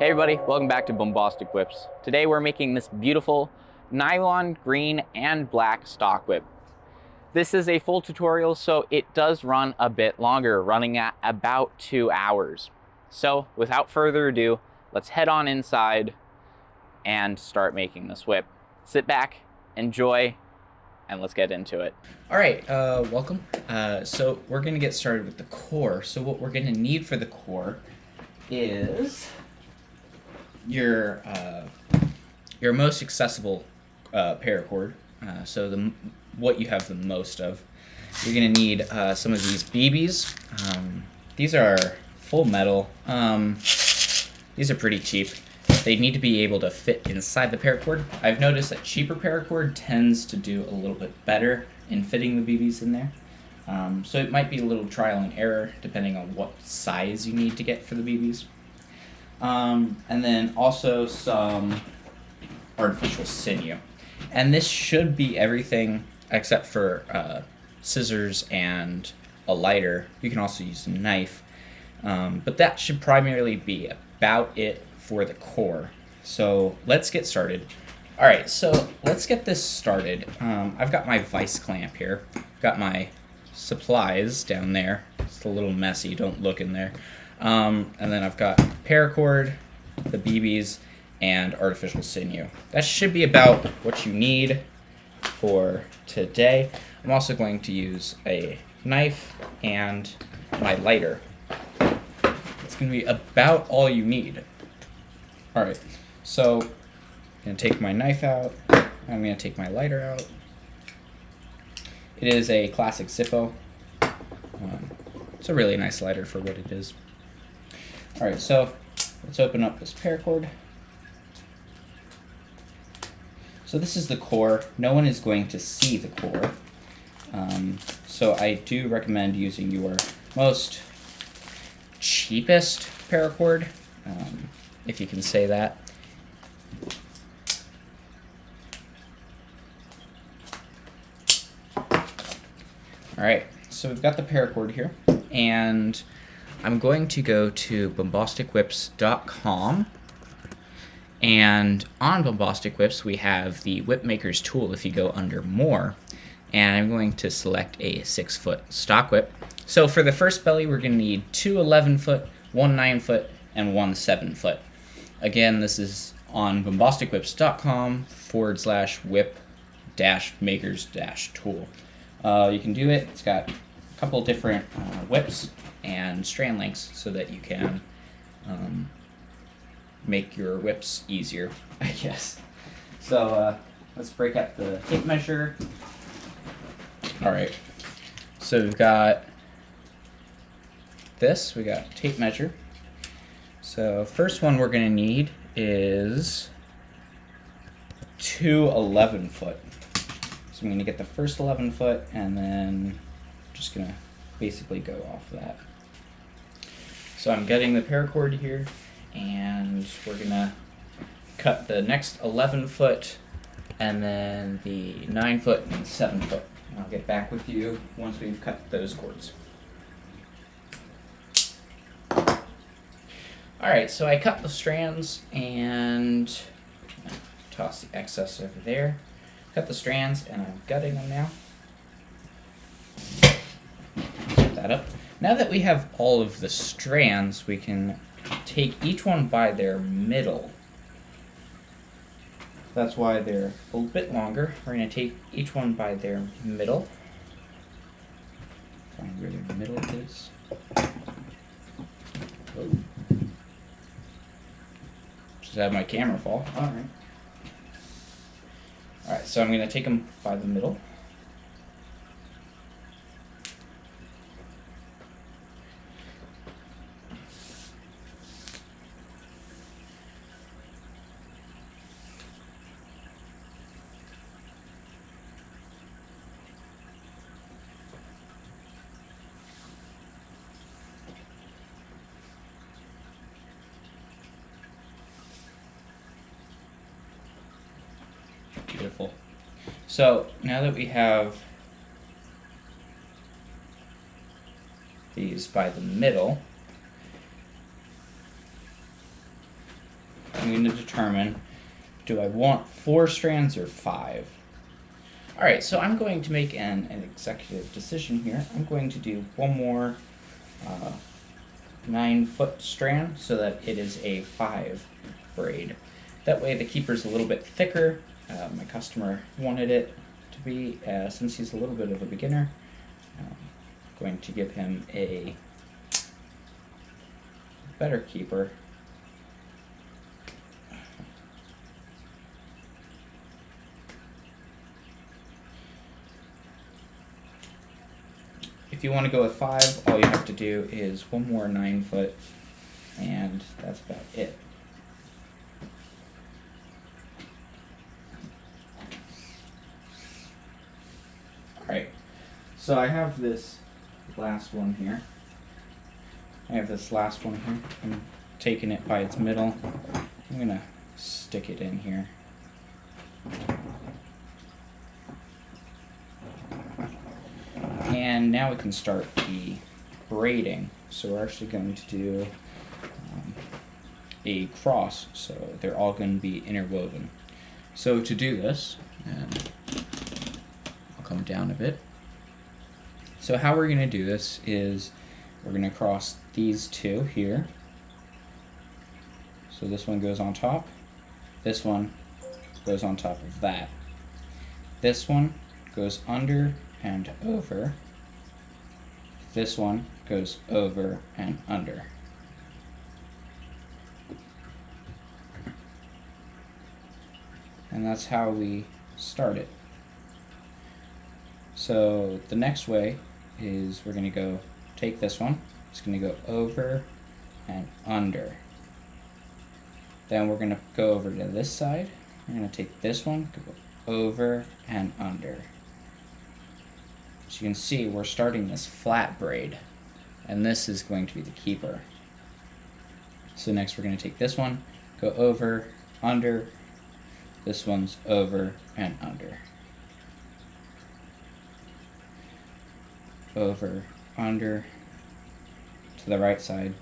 Hey everybody, welcome back to Bombastic Whips. Today we're making this beautiful nylon green and black stock whip. This is a full tutorial, so it does run a bit longer, running at about 2 hours. So without further ado, let's head on inside and start making this whip. Sit back, enjoy, and let's get into it. All right, welcome. So we're gonna get started with the core. So what we're gonna need for the core is your most accessible paracord. So what you have the most of. You're gonna need some of these BBs. These are full metal. These are pretty cheap. They need to be able to fit inside the paracord. I've noticed that cheaper paracord tends to do a little bit better in fitting the BBs in there. So it might be a little trial and error depending on what size you need to get for the BBs. And then also some artificial sinew. And this should be everything except for scissors and a lighter. You can also use a knife. But that should primarily be about it for the core. So let's get started. All right, so let's get this started. I've got my vice clamp here. Got my supplies down there. It's a little messy, don't look in there. And then I've got paracord, the BBs, and artificial sinew. That should be about what you need for today. I'm also going to use a knife and my lighter. It's going to be about all you need. All right, so I'm going to take my knife out. I'm going to take my lighter out. It is a classic Zippo. It's a really nice lighter for what it is. All right, so let's open up this paracord. So this is the core. No one is going to see the core. So I do recommend using your most cheapest paracord, if you can say that. All right, so we've got the paracord here, and I'm going to go to bombasticwhips.com, and on Bombastic Whips we have the Whip Maker's tool if you go under More, and I'm going to select a 6-foot stock whip. So for the first belly we're going to need 2 11-foot, 1 9-foot, and 1 7-foot. Again, this is on bombasticwhips.com/whip-makers-tool. You can do it. It's got a couple different whips and strand lengths so that you can make your whips easier, I guess. So let's break out the tape measure. All right. So we've got this. We got tape measure. So first one we're going to need is 2 11-foot. So I'm going to get the first 11-foot and then just going to basically go off that. So I'm getting the paracord here, and we're going to cut the next 11-foot and then the 9-foot and 7-foot. I'll get back with you once we've cut those cords. Alright, so I cut the strands and toss the excess over there. Cut the strands and I'm gutting them now. Set that up. Now that we have all of the strands, we can take each one by their middle. That's why they're a little bit longer. We're going to take each one by their middle. Find where their middle is. Oh. Just had my camera fall. Alright. Alright, so I'm going to take them by the middle. Beautiful. So now that we have these by the middle, I'm going to determine, do I want 4 strands or 5? All right, so I'm going to make an executive decision here. I'm going to do one more 9-foot strand so that it is a 5 braid. That way the keeper's a little bit thicker. My customer wanted it to be, since he's a little bit of a beginner. I'm going to give him a better keeper. If you want to go with 5, all you have to do is one more 9-foot, and that's about it. Alright, so I have this last one here. I'm taking it by its middle. I'm going to stick it in here. And now we can start the braiding. So we're actually going to do a cross, so they're all going to be interwoven. So to do this, and I'll come down a bit. So how we're going to do this is we're going to cross these two here. So this one goes on top, this one goes on top of that. This one goes under and over. This one goes over and under. And that's how we start it. So the next way is we're going to take this one, it's going to go over and under. Then we're going to go over to this side. We're going to take this one, go over and under. So you can see we're starting this flat braid, and this is going to be the keeper. So next we're going to take this one, go over, under, this one's over and under. Over, under, to the right side,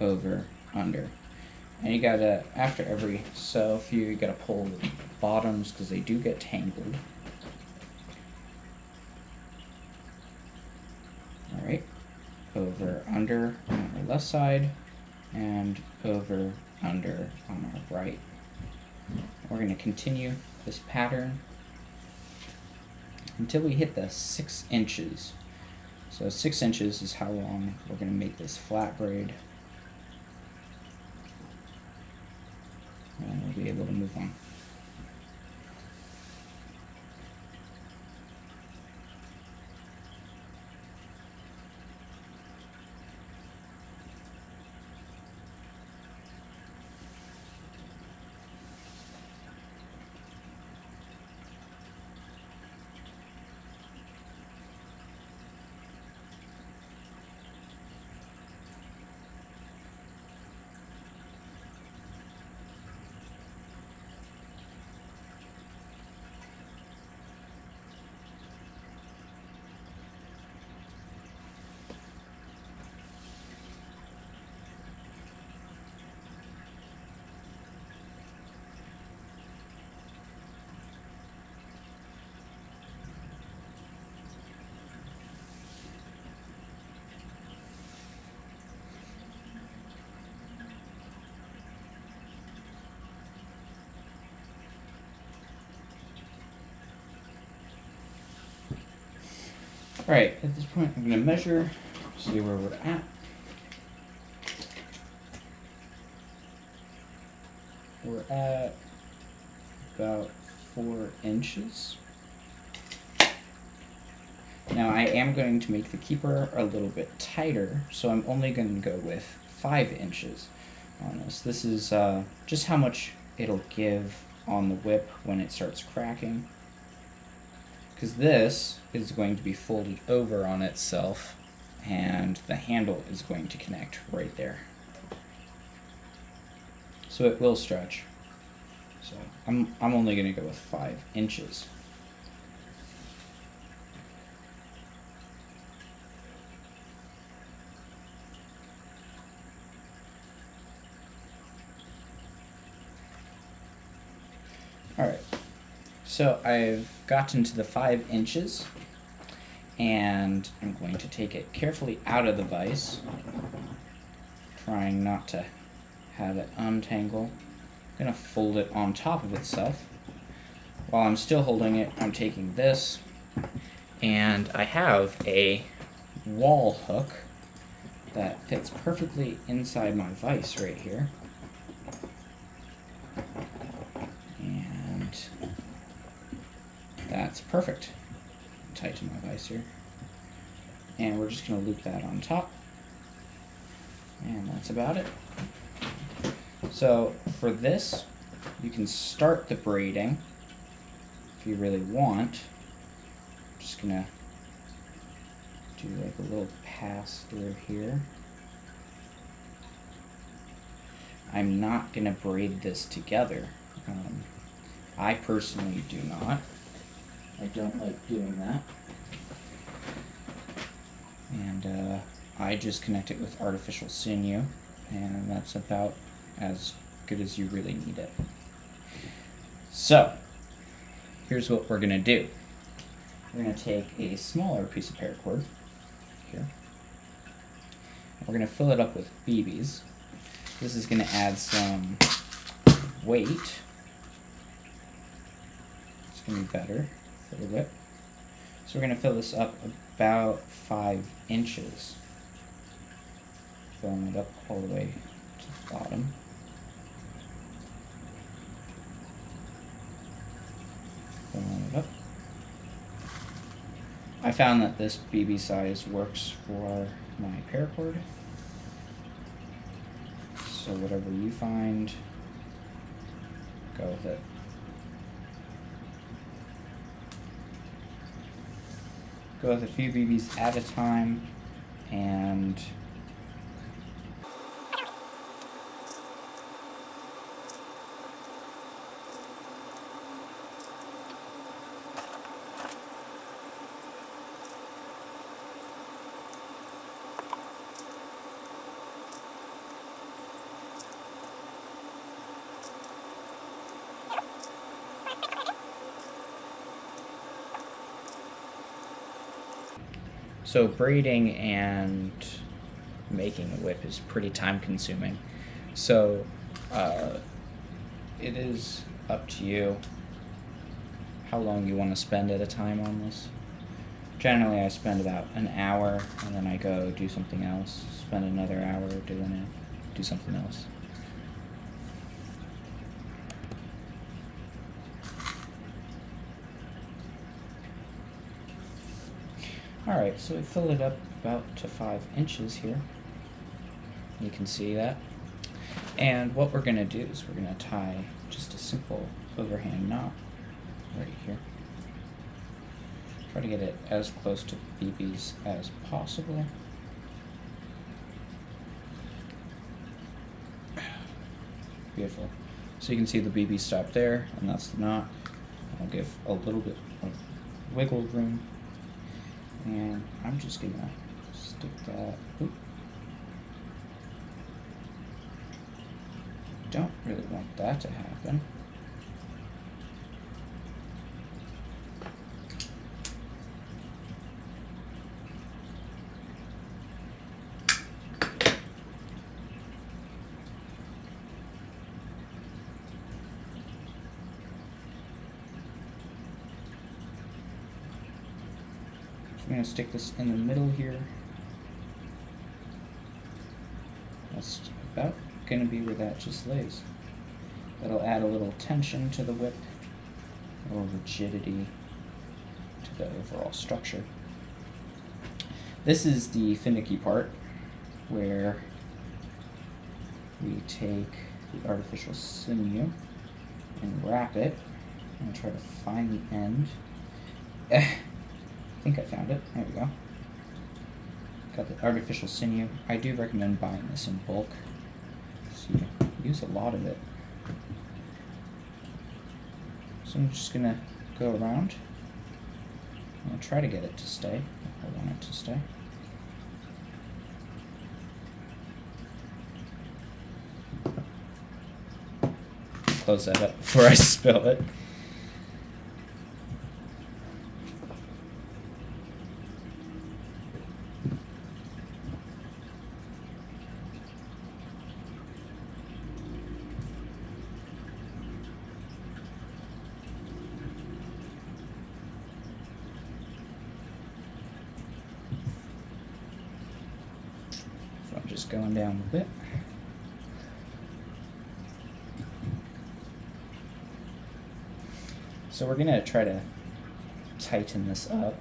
over, under. And you gotta, after every few, you gotta pull the bottoms because they do get tangled. Alright, over, under on our left side, and over, under on our right. We're going to continue this pattern until we hit the 6 inches. So 6 inches is how long we're going to make this flat braid. And we'll be able to move on. Alright, at this point I'm going to measure, see where we're at. We're at about 4 inches. Now I am going to make the keeper a little bit tighter, so I'm only going to go with 5 inches on this. This is just how much it'll give on the whip when it starts cracking. Because this is going to be folded over on itself, and the handle is going to connect right there. So it will stretch. So I'm only going to go with 5 inches. Alright, so I've gotten to the 5 inches, and I'm going to take it carefully out of the vise, trying not to have it untangle. I'm going to fold it on top of itself. While I'm still holding it, I'm taking this, and I have a wall hook that fits perfectly inside my vise right here. And that's perfect. Tighten my vise here. And we're just going to loop that on top. And that's about it. So for this, you can start the braiding if you really want. I'm just going to do like a little pass through here. I'm not going to braid this together. I personally do not. I don't like doing that. And I just connect it with artificial sinew, and that's about as good as you really need it. So, here's what we're going to do. We're going to take a smaller piece of paracord here. We're going to fill it up with BBs. This is going to add some weight. It's going to be better for the whip. So we're going to fill this up about 5 inches. Filling it up all the way to the bottom. Filling it up. I found that this BB size works for my paracord. So whatever you find, go with it. Go with a few BBs at a time, and so braiding and making a whip is pretty time consuming. So it is up to you how long you want to spend at a time on this. Generally I spend about an hour, and then I go do something else, spend another hour doing it, do something else. Alright, so we filled it up about to 5 inches here. You can see that. And what we're going to do is we're going to tie just a simple overhand knot right here. Try to get it as close to BBs as possible. Beautiful. So you can see the BB stop there, and that's the knot. I'll give a little bit of wiggle room. And I'm just gonna stick that. Oop. Don't really want that to happen. I'm going to stick this in the middle here. That's about going to be where that just lays. That'll add a little tension to the whip, a little rigidity to the overall structure. This is the finicky part, where we take the artificial sinew and wrap it, and try to find the end. I think I found it. There we go. Got the artificial sinew. I do recommend buying this in bulk, so you use a lot of it. So I'm just gonna go around. I'm gonna try to get it to stay if I want it to stay. Close that up before I spill it. just going down the whip. So we're gonna try to tighten this up.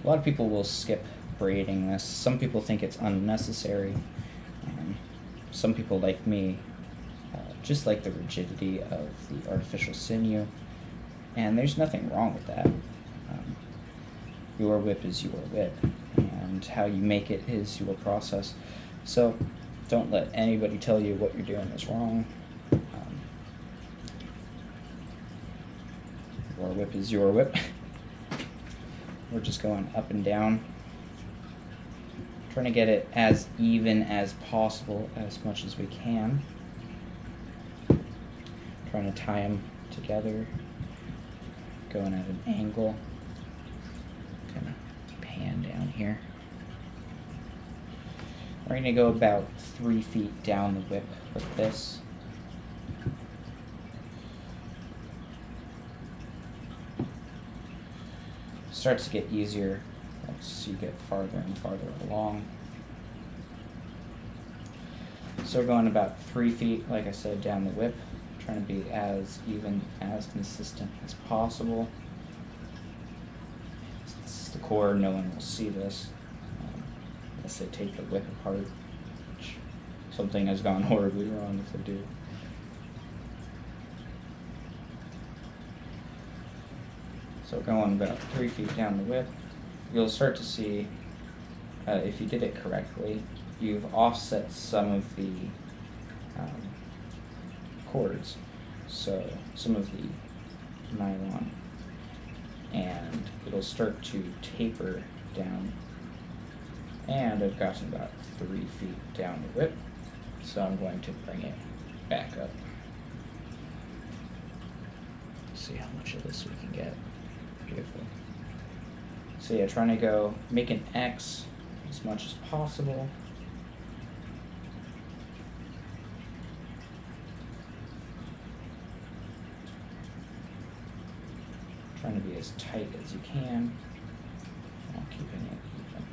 A lot of people will skip braiding this. Some people think it's unnecessary. Some people, like me, just like the rigidity of the artificial sinew, and there's nothing wrong with that. Your whip is your whip, and how you make it is your process. So don't let anybody tell you what you're doing is wrong. Your whip is your whip. We're just going up and down, trying to get it as even as possible, as much as we can. Trying to tie them together, going at an angle. Kind of pan down here. We're going to go about 3 feet down the whip with this. Starts to get easier as you get farther and farther along. So we're going about 3 feet, like I said, down the whip, trying to be as even, as consistent as possible. This is the core, no one will see this unless they take the whip apart, which something has gone horribly wrong if they do. So going about 3 feet down the whip, you'll start to see, if you did it correctly, you've offset some of the cords, so some of the nylon, and it'll start to taper down. And I've gotten about 3 feet down the whip, so I'm going to bring it back up. See how much of this we can get. Beautiful. So yeah, trying to make an X as much as possible. Trying to be as tight as you can while keeping it even.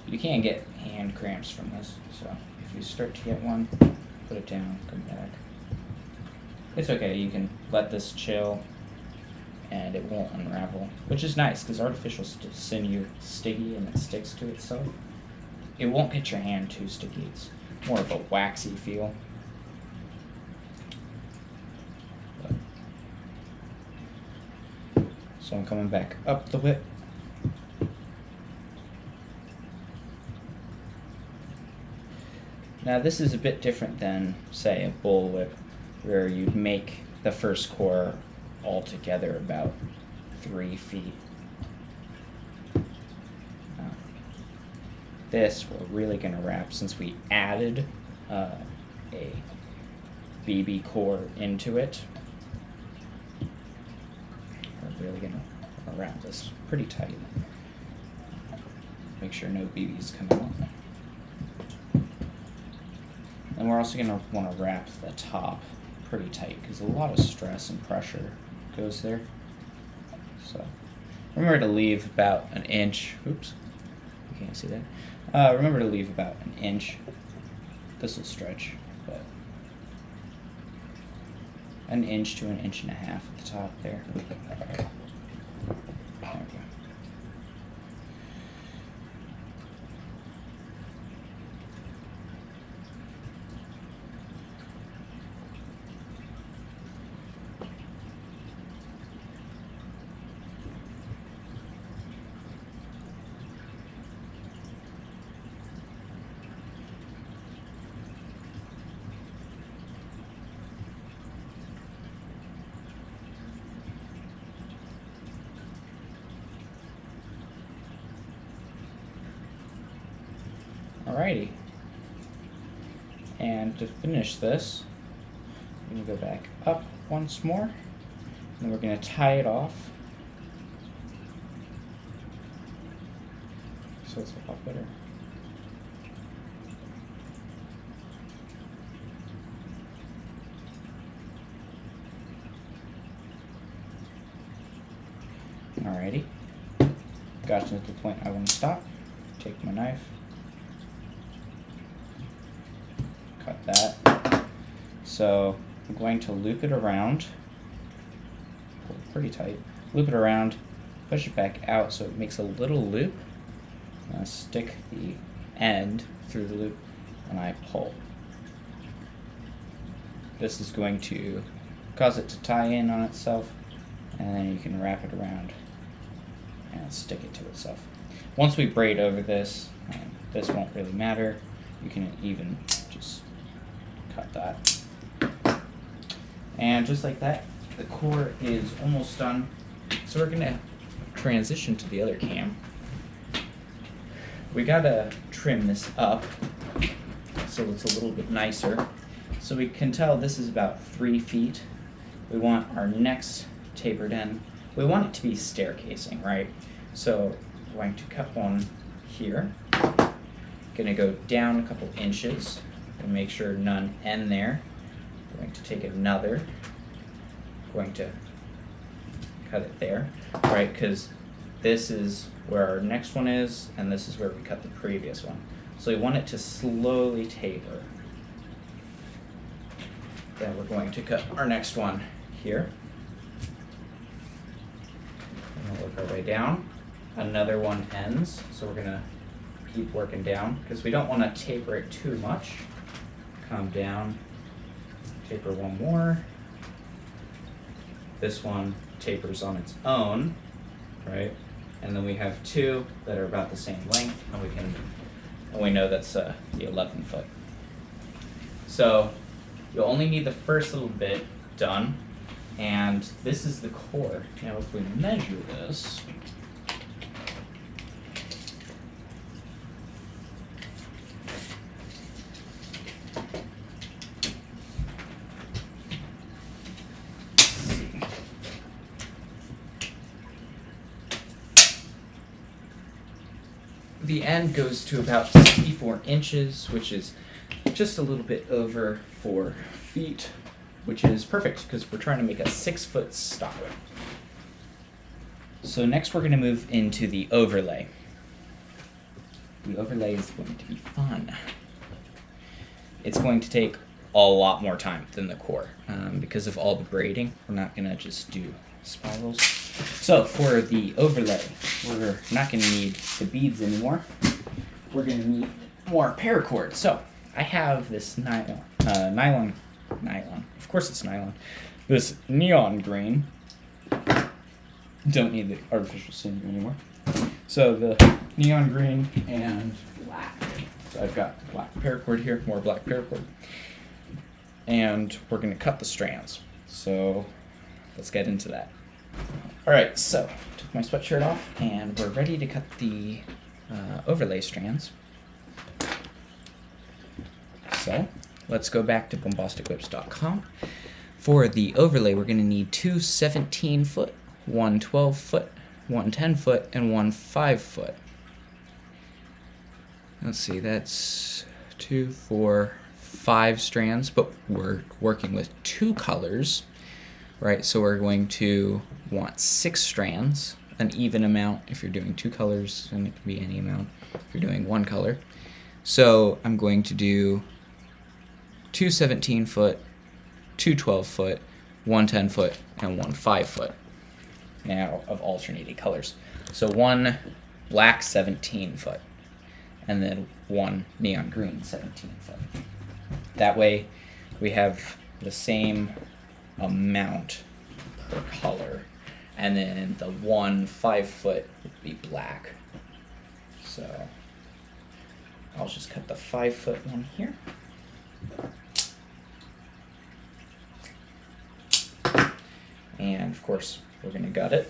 You can get hand cramps from this, so if you start to get one, put it down, come back. It's okay, you can let this chill and it won't unravel, which is nice because artificial sinew is sticky and it sticks to itself. It won't get your hand too sticky, it's more of a waxy feel. So I'm coming back up the whip. Now this is a bit different than, say, a bullwhip, where you'd make the first core altogether about 3 feet. This we're really going to wrap, since we added a BB core into it. We're really going to wrap this pretty tight. Make sure no BBs come out. And we're also going to want to wrap the top pretty tight because a lot of stress and pressure goes there. So remember to leave about an inch. Oops, you can't see that. Remember to leave about an inch. This will stretch, but an inch to an inch and a half at the top there. There we go. Alrighty, and to finish this, I'm going to go back up once more. And we're going to tie it off. So it's a lot better. Alrighty. Got to the point I want to stop. Take my knife. Cut that. So I'm going to loop it around. Pull it pretty tight. Loop it around. Push it back out so it makes a little loop. And I stick the end through the loop and I pull. This is going to cause it to tie in on itself, and then you can wrap it around and stick it to itself. Once we braid over this, this won't really matter. You can even just cut that. And just like that, the core is almost done. So we're gonna transition to the other cam. We gotta trim this up so it's a little bit nicer. So we can tell this is about 3 feet. We want our next tapered end. We want it to be staircasing, right? So we're going to cut one here. Gonna go down a couple inches and make sure none end there. Going to take another. Going to cut it there, right? Because this is where our next one is, and this is where we cut the previous one. So we want it to slowly taper. Then we're going to cut our next one here. And we'll work our way down. Another one ends, so we're gonna keep working down because we don't want to taper it too much. Come down, taper one more. This one tapers on its own, right? And then we have 2 that are about the same length, and we know that's the 11 foot. So you'll only need the first little bit done, and this is the core. Now if we measure this, the end goes to about 64 inches, which is just a little bit over 4 feet, which is perfect because we're trying to make a 6-foot stockwhip. So next we're going to move into the overlay. The overlay is going to be fun. It's going to take a lot more time than the core because of all the braiding. We're not going to just do spirals. So for the overlay, we're not going to need the beads anymore. We're going to need more paracord. So I have this nylon, of course it's nylon, this neon green. Don't need the artificial sinew anymore. So the neon green and black. So I've got black paracord here, more black paracord. And we're going to cut the strands. So let's get into that. Alright, so took my sweatshirt off and we're ready to cut the overlay strands. So let's go back to bombasticwhips.com. For the overlay, we're going to need 2 17-foot, 1 12-foot, 1 10-foot, and 1 5-foot. Let's see, that's 2, 4, 5 strands, but we're working with 2 colors, right? So we're going to want 6 strands, an even amount if you're doing 2 colors, and it can be any amount if you're doing 1 color. So I'm going to do 2 17-foot, 2 12-foot, 1 10-foot, and 1 5-foot. Now of alternating colors. So 1 black 17-foot, and then 1 neon green 17-foot. That way we have the same amount per color, and then the 1 5-foot would be black. So I'll just cut the 5-foot one here. And of course, we're going to gut it.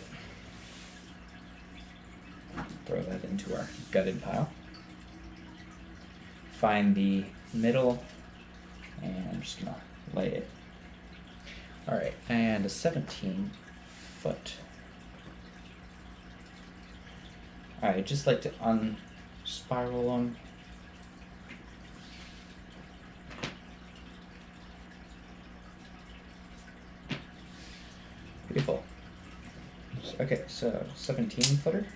Throw that into our gutted pile. Find the middle, and I'm just going to lay it All right, and a 17 foot. All right, just like to unspiral them. Beautiful. Okay, so 17 footer.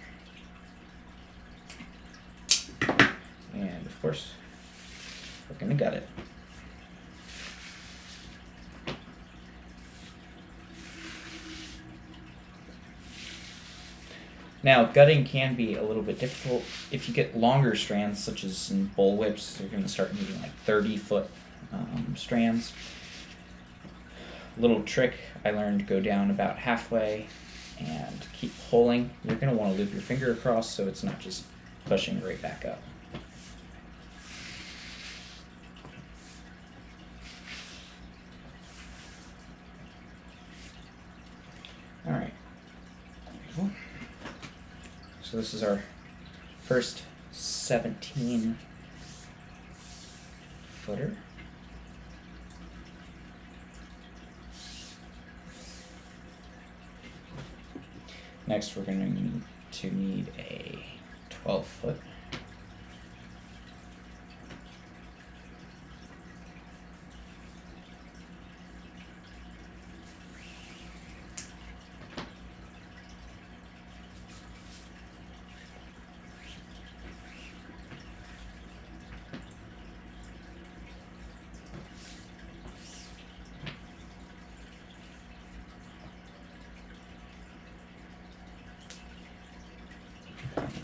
And of course, we're gonna gut it. Now, gutting can be a little bit difficult. If you get longer strands, such as in bull whips, you're gonna start needing like 30-foot strands. Little trick I learned: go down about halfway and keep pulling. You're gonna want to loop your finger across so it's not just pushing right back up. All right. Beautiful. So this is our first 17 footer. Next, we're going to need a 12 foot.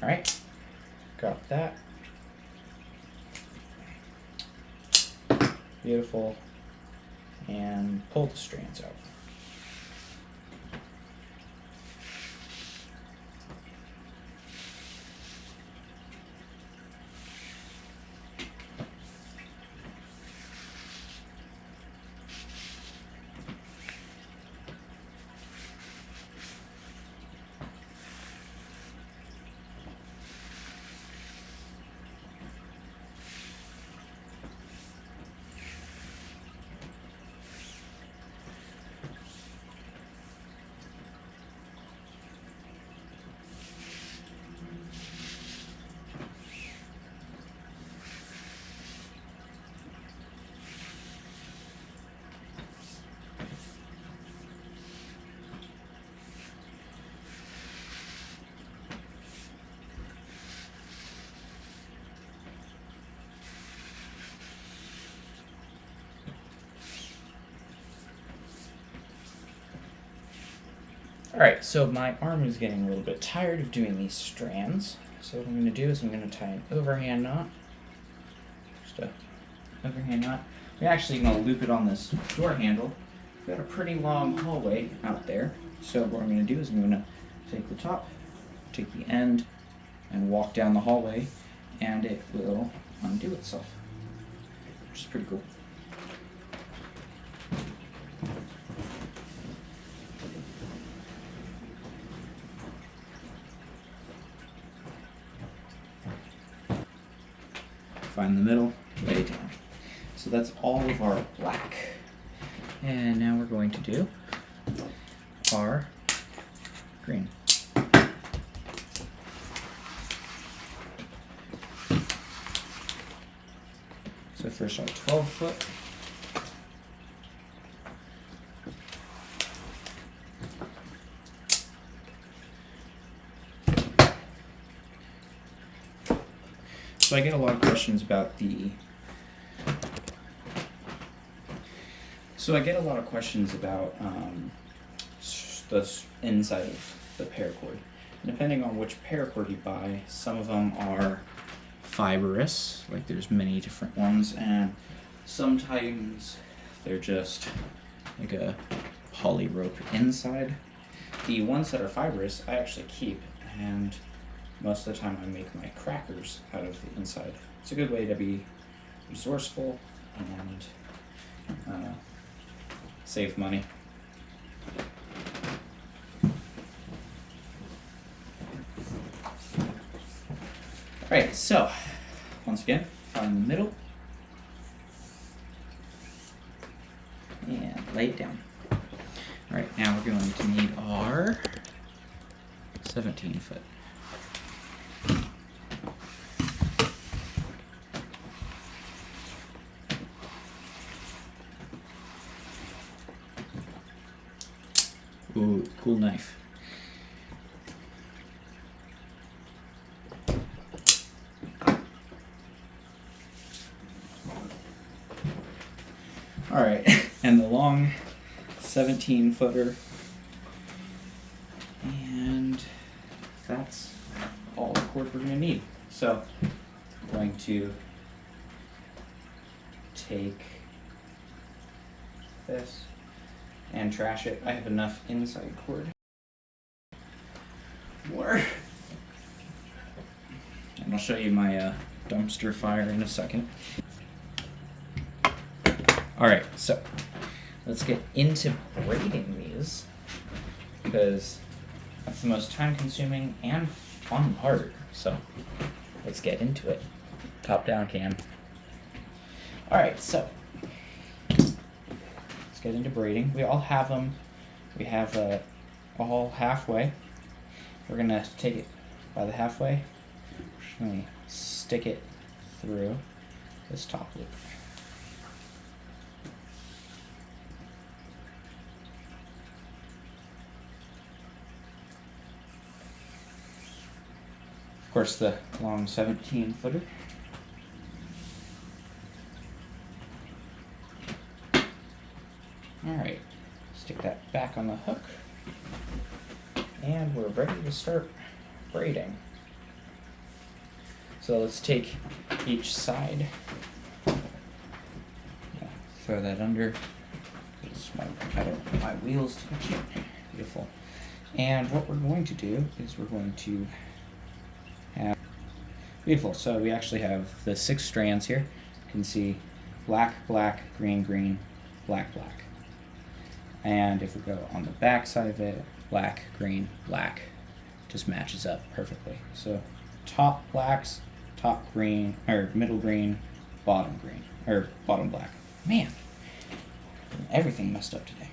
All right, got that. Beautiful. And pull the strands out. Alright, so my arm is getting a little bit tired of doing these strands. So what I'm going to do is I'm going to tie an overhand knot. Just a overhand knot. I'm actually going to loop it on this door handle. We've got a pretty long hallway out there. So what I'm going to do is I'm going to take the top, take the end, and walk down the hallway, and it will undo itself, which is pretty cool. Find the middle, lay it down. So that's all of our black. And now we're going to do our green. So first our 12 foot. So I get a lot of questions about the the inside of the paracord. And depending on which paracord you buy, some of them are fibrous, like there's many different ones, and sometimes they're just like a poly rope inside. The ones that are fibrous I actually keep, and most of the time I make my crackers out of the inside. It's a good way to be resourceful and save money. Alright, so once again, find the middle and lay it down. Alright, now we're going to need our 17-foot. Ooh, cool knife. Alright, and the long 17-footer. And that's all the cord we're going to need. So, I'm going to take this and trash it. I have enough inside cord. More. And I'll show you my dumpster fire in a second. Alright, so let's get into braiding these, because that's the most time consuming and fun part. So let's get into it. Top down cam. Alright, so let's get into braiding. We all have them. We have all halfway. We're going to take it by the halfway. We're just going to stick it through this top loop. Of course, the long 17-footer. Alright, stick that back on the hook. And we're ready to start braiding. So let's take each side. Throw that under. I don't want my wheels to touch it. Beautiful. And what we're going to do is we're going to have... Beautiful. So we actually have the 6 strands here. You can see black, black, green, green, black, black. And if we go on the back side of it, black, green, black, just matches up perfectly. So top blacks, top green, or middle green, bottom green, or bottom black. Man, everything messed up today.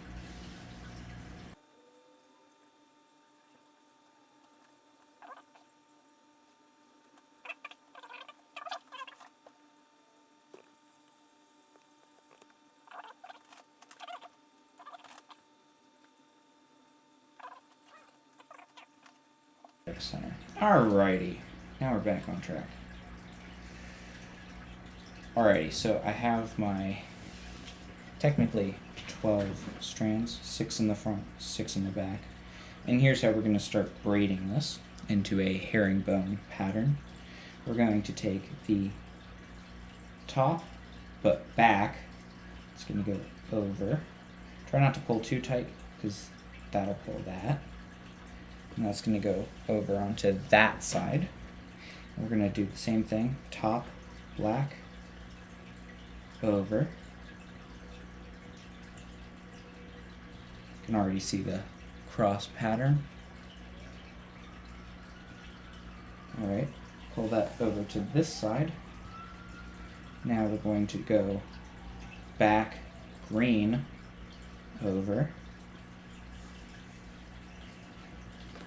Center. Alrighty, now we're back on track. Alrighty, so I have my technically 12 strands, 6 in the front, 6 in the back. And here's how we're going to start braiding this into a herringbone pattern. We're going to take the top, but back, it's going to go over. Try not to pull too tight, because that'll pull that. And that's going to go over onto that side. We're going to do the same thing. Top, black, over. You can already see the cross pattern. Alright, pull that over to this side. Now we're going to go back, green, over.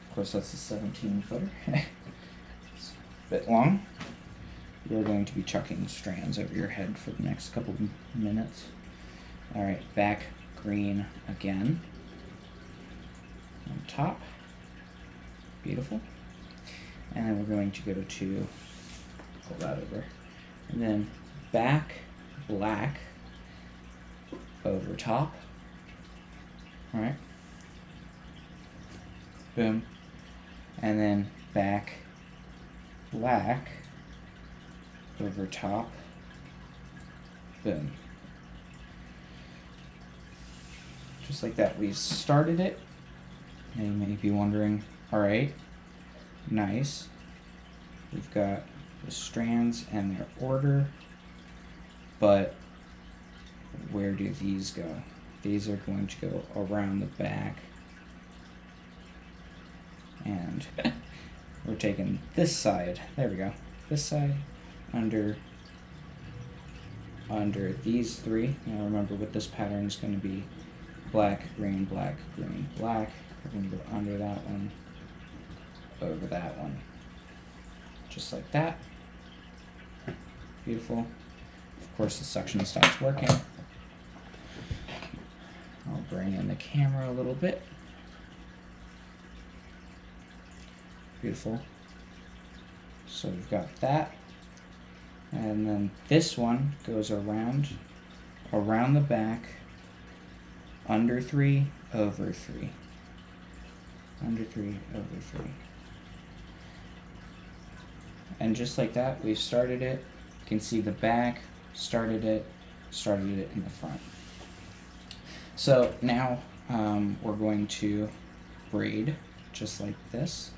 Of course, that's a 17-footer. It's a bit long. You're going to be chucking strands over your head for the next couple of minutes. Alright, back green again. On top. Beautiful. And then we're going to go to, pull that over. And then back black over top. Alright. Boom. And then back black over top. Boom. Just like that, we've started it. And you may be wondering, alright, nice. We've got the strands and their order, but where do these go? These are going to go around the back. And we're taking this side, there we go, this side under these 3. Now remember what this pattern is going to be black, green, black, green, black. We're going to go under that one, over that one. Just like that. Beautiful. Of course, the suction stops working. I'll bring in the camera a little bit. Beautiful. So we've got that. And then this one goes around the back, under 3, over 3. Under 3, over 3. And just like that, we've started it. You can see the back, started it in the front. So now we're going to braid just like this.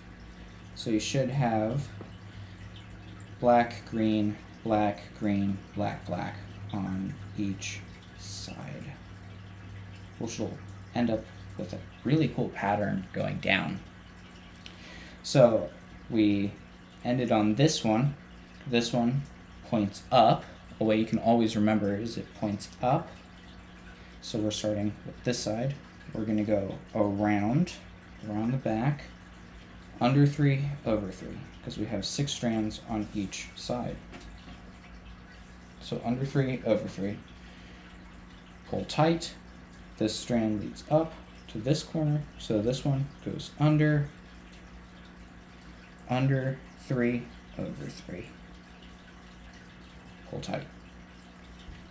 So you should have black, green, black, green, black, black on each side, which will end up with a really cool pattern going down. So we ended on this one. This one points up. A way you can always remember is it points up. So we're starting with this side. We're going to go around the back, under 3, over 3, because we have 6 strands on each side. So under 3, over 3. Pull tight. This strand leads up to this corner, so this one goes under 3, over 3. Pull tight.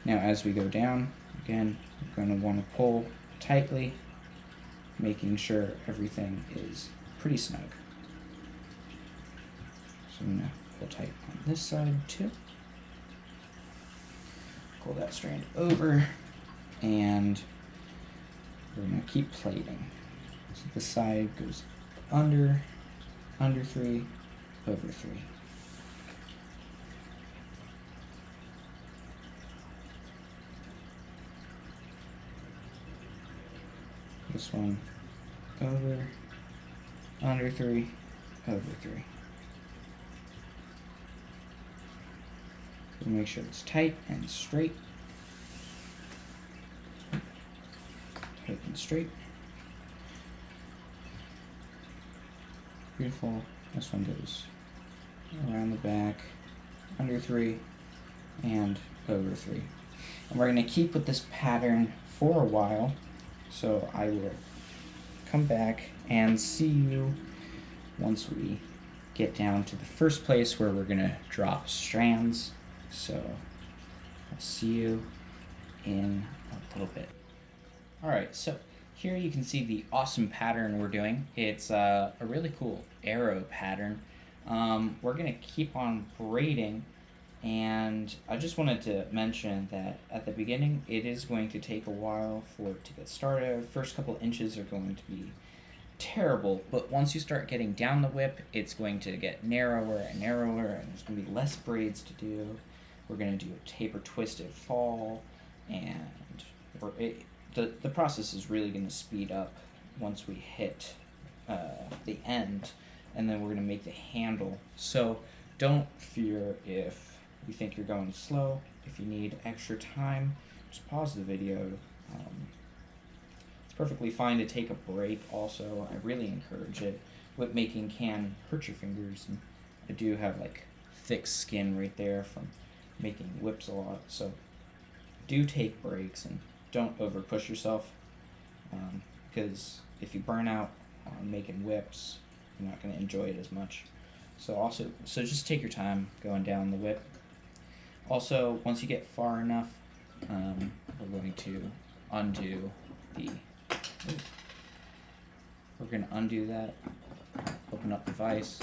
Now as we go down, again, you're going to want to pull tightly, making sure everything is pretty snug. So I'm going to pull tight on this side too. Pull that strand over, and we're going to keep plating. So this side goes under 3, over 3. This one over, under 3, over 3. So make sure it's tight and straight. Tight and straight. Beautiful. This one goes around the back, under 3, and over 3. And we're going to keep with this pattern for a while. So I will come back and see you once we get down to the first place where we're going to drop strands. So I'll see you in a little bit. Alright, so here you can see the awesome pattern we're doing. It's a really cool arrow pattern. We're going to keep on braiding, and I just wanted to mention that at the beginning it is going to take a while for it to get started. First couple inches are going to be terrible, but once you start getting down the whip, it's going to get narrower and narrower, and there's going to be less braids to do. We're going to do a taper twisted fall, and the process is really going to speed up once we hit the end, and then we're going to make the handle. So don't fear if you think you're going slow. If you need extra time, just pause the video. It's perfectly fine to take a break also. I really encourage it. Whip making can hurt your fingers, and I do have like thick skin right there from making whips a lot, so do take breaks and don't over push yourself, because if you burn out on making whips, you're not going to enjoy it as much. So just take your time going down the whip. Also, once you get far enough, we're going to undo that, open up the vise,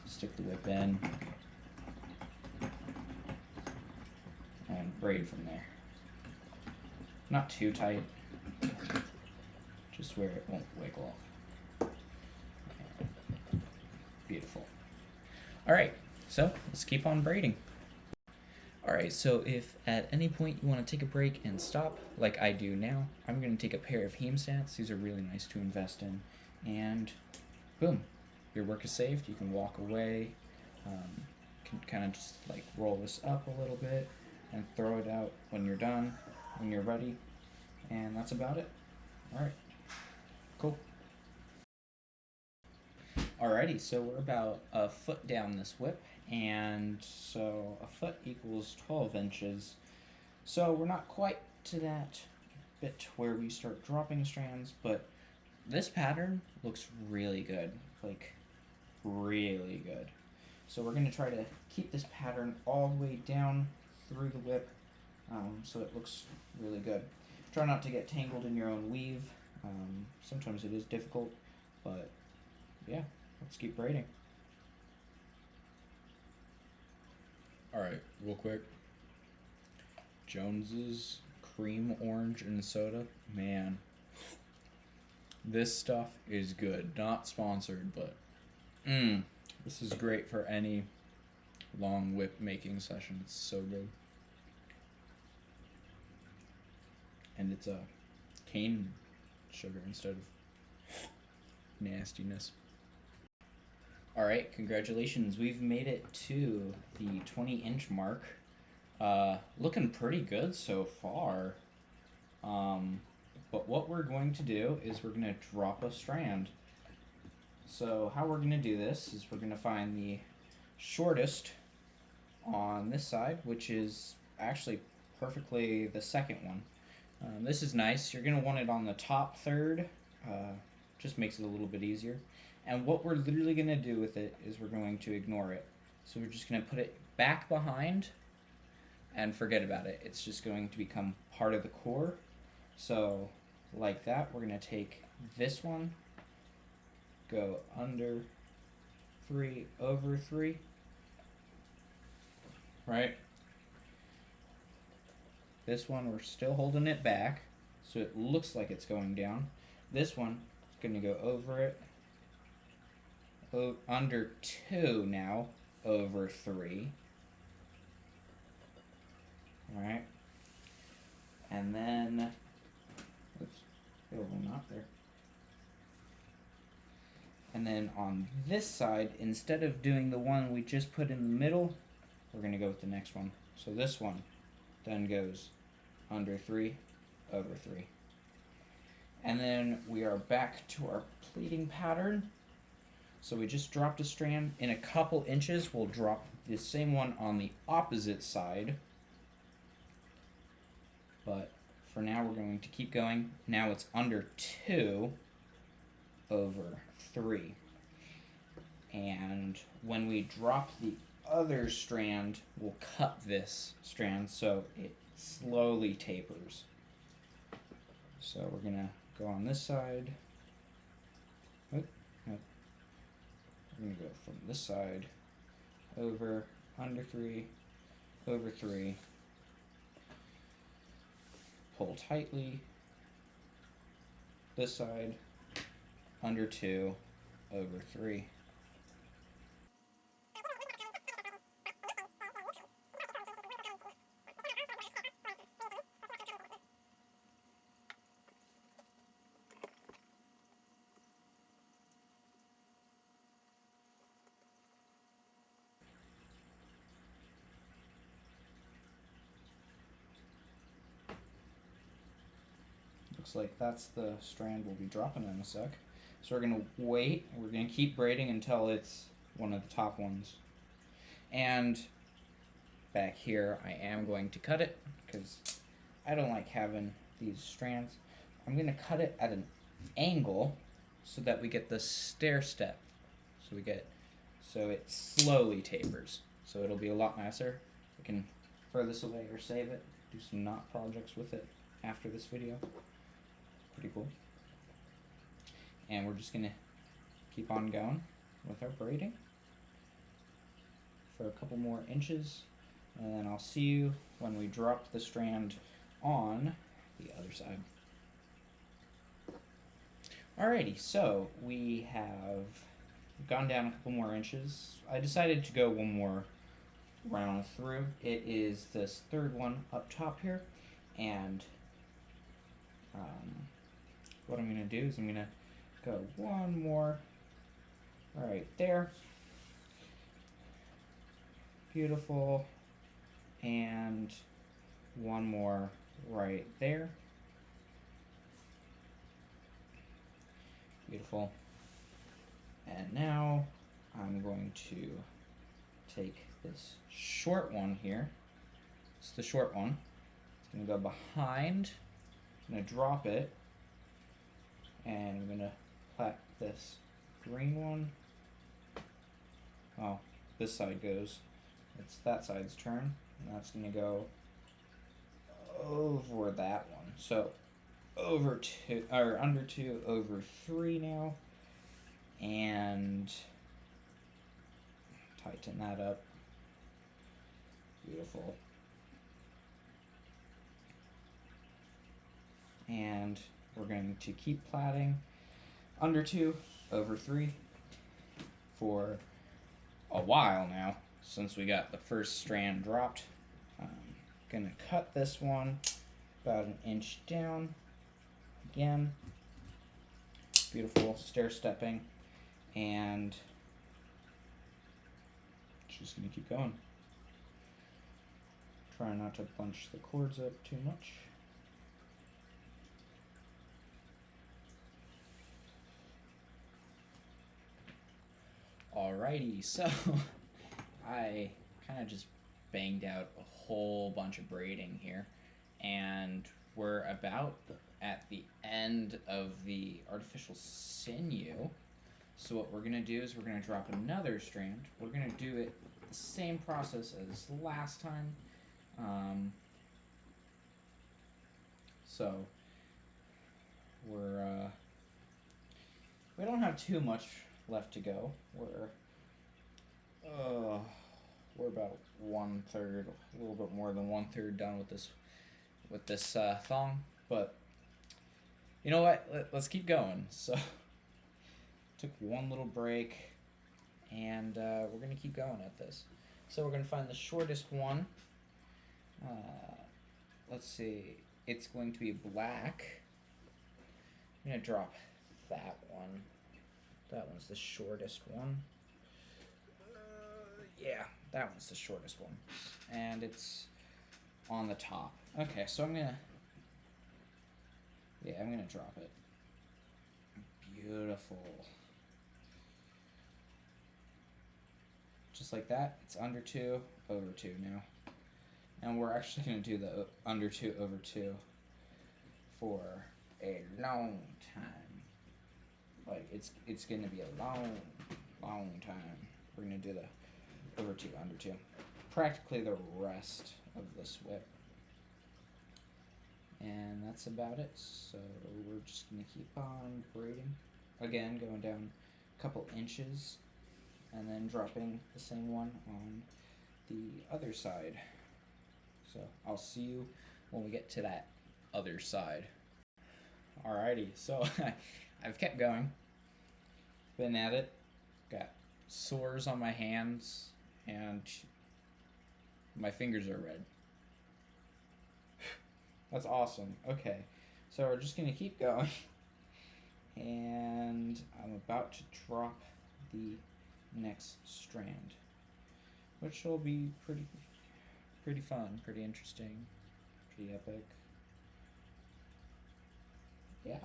stick the whip in, and braid from there. Not too tight, just where it won't wiggle off. Beautiful. Alright, so let's keep on braiding. Alright, so if at any point you want to take a break and stop, like I do now, I'm going to take a pair of hemostats. These are really nice to invest in. And boom, your work is saved. You can walk away. Can kind of just like roll this up a little bit and throw it out when you're done. when you're ready. And that's about it. Alright, cool. Alrighty, so we're about a foot down this whip, and so a foot equals 12 inches. So we're not quite to that bit where we start dropping strands, but this pattern looks really good, like really good. So we're going to try to keep this pattern all the way down through the whip, so it looks really good. Try not to get tangled in your own weave. Sometimes it is difficult, but yeah, let's keep braiding. Alright, real quick. Jones's cream orange and soda, man, this stuff is good. Not sponsored, but this is great for any long whip making session. It's so good. And it's a cane sugar instead of nastiness. Alright, congratulations. We've made it to the 20-inch mark. Looking pretty good so far. But what we're going to do is we're going to drop a strand. So how we're going to do this is we're going to find the shortest on this side, which is actually perfectly the second one. This is nice. You're going to want it on the top third. Just makes it a little bit easier. And what we're literally going to do with it is we're going to ignore it. So we're just going to put it back behind and forget about it. It's just going to become part of the core. So like that, we're going to take this one, go under 3 over 3, right? This one, we're still holding it back, so it looks like it's going down. This one is going to go over it, under 2 now, over 3. Alright. And then, oops, get a little knot there. And then on this side, instead of doing the one we just put in the middle, we're going to go with the next one. So this one then goes under 3, over 3. And then we are back to our pleating pattern. So we just dropped a strand. In a couple inches, we'll drop the same one on the opposite side. But for now, we're going to keep going. Now it's under 2 over 3. And when we drop the other strand, we'll cut this strand so it slowly tapers. So we're going to go on this side. Oop, nope. We're going to go from this side over, under 3, over 3. Pull tightly. This side, under 2, over 3. Looks like that's the strand we'll be dropping in a sec. So we're going to wait. We're going to keep braiding until it's one of the top ones. And back here, I am going to cut it because I don't like having these strands. I'm going to cut it at an angle so that we get the stair step. So it slowly tapers. So it'll be a lot nicer. We can throw this away or save it. Do some knot projects with it after this video. Pretty cool. And we're just going to keep on going with our braiding for a couple more inches, and then I'll see you when we drop the strand on the other side. Alrighty, so we have gone down a couple more inches. I decided to go one more round through. It is this third one up top here, and what I'm going to do is I'm going to go one more right there. Beautiful. And one more right there. Beautiful. And now I'm going to take this short one here. It's the short one. It's going to go behind. I'm going to drop it. And I'm going to plait this green one. Oh, this side goes. It's that side's turn. And that's going to go over that one. So over 2, or under 2, over 3 now. And tighten that up. Beautiful. And we're going to keep plaiting under 2, over 3 for a while now, since we got the first strand dropped. I'm gonna cut this one about 1 inch down. Again, beautiful stair stepping, and just gonna keep going. Try not to bunch the cords up too much. Alrighty, so I kind of just banged out a whole bunch of braiding here, and we're about at the end of the artificial sinew. So what we're going to do is we're going to drop another strand. We're going to do it the same process as last time. So we don't have too much left to go. We're about 1/3, a little bit more than 1/3 done with this thong. But you know what? Let's keep going. So took one little break, and we're gonna keep going at this. So we're gonna find the shortest one. Let's see. It's going to be black. I'm gonna drop that one. That one's the shortest one. Yeah, that one's the shortest one. And it's on the top. Okay, so I'm gonna drop it. Beautiful. Just like that. It's under 2, over 2 now. And we're actually gonna do the under 2, over 2 for a long time. Like it's gonna be a long time. We're gonna do the over 2, under 2. Practically the rest of this whip. And that's about it. So we're just gonna keep on braiding. Again, going down a couple inches and then dropping the same one on the other side. So I'll see you when we get to that other side. Alrighty, so I've kept going. Been at it. Got sores on my hands and my fingers are red. That's awesome. Okay, so we're just gonna keep going. And I'm about to drop the next strand, which will be pretty fun, pretty interesting, pretty epic. Yeah.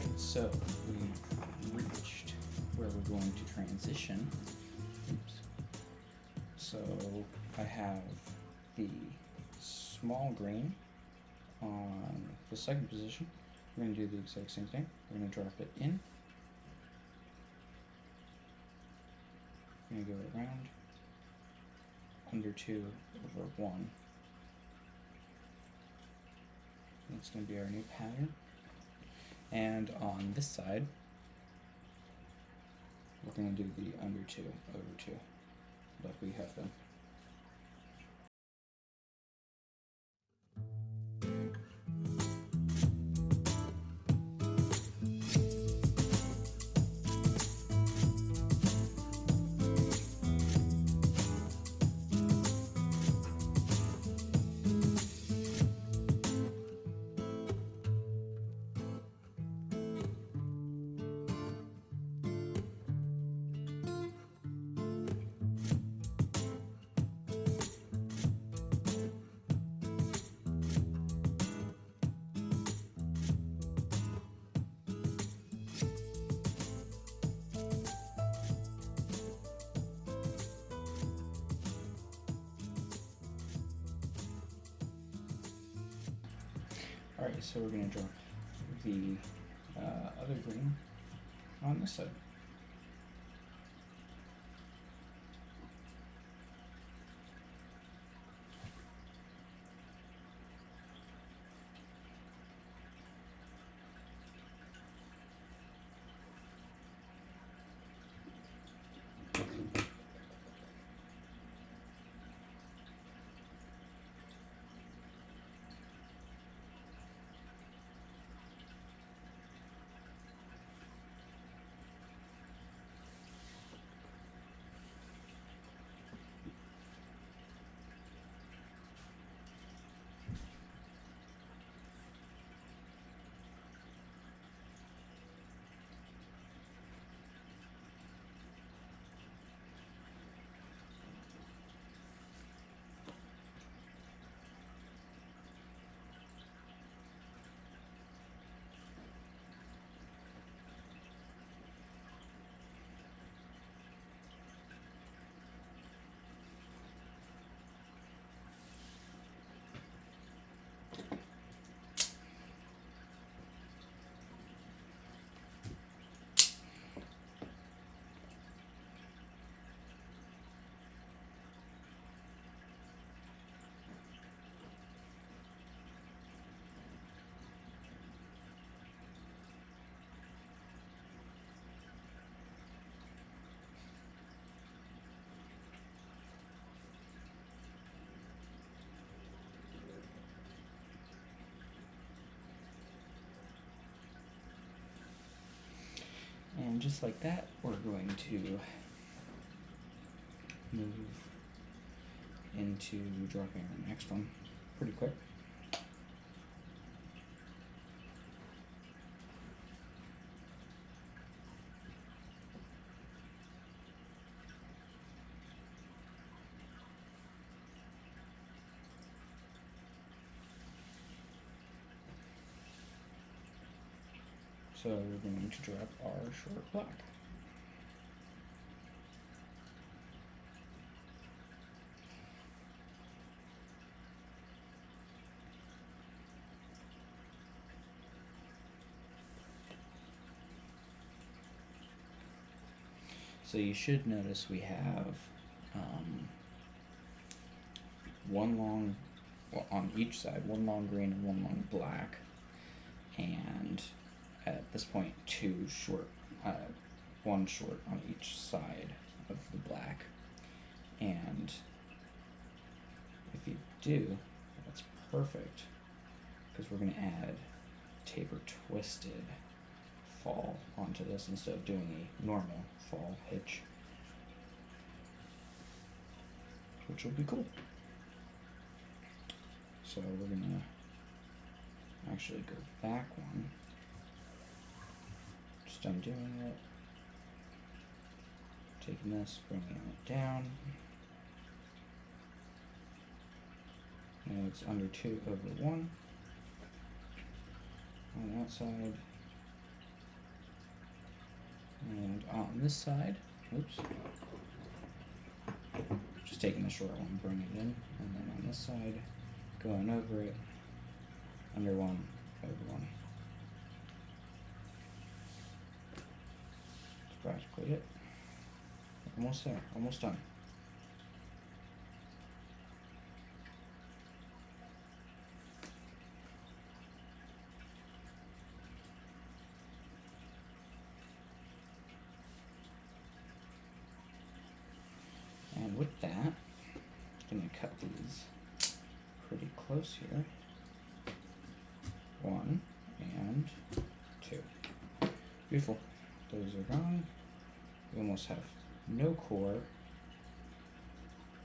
Alright, so we've reached where we're going to transition. Oops. So I have the small green on the second position. We're going to do the exact same thing. We're going to drop it in. We're going to go around, under 2, over 1. That's going to be our new pattern. And on this side, we're going to do the under 2, over 2, like we have done. Alright, so we're going to drop the other green on this side. And just like that, we're going to move into dropping our next one pretty quick. So we're going to drop our short black. So you should notice we have one long, well, on each side, one long green and one long black, and at this point two short, one short on each side of the black. And if you do, that's perfect, because we're going to add taper twisted fall onto this instead of doing a normal fall hitch, which will be cool. So we're gonna actually go back one, just undoing it, taking this, bringing it down. And it's under 2 over 1 on that side. And on this side, oops, just taking the short one, bring it in, and then on this side, going over it, under one, over one. That's practically it. Almost there, almost done. And with that, I'm going to cut these pretty close here. 1 and 2. Beautiful. Those are gone. We almost have no core,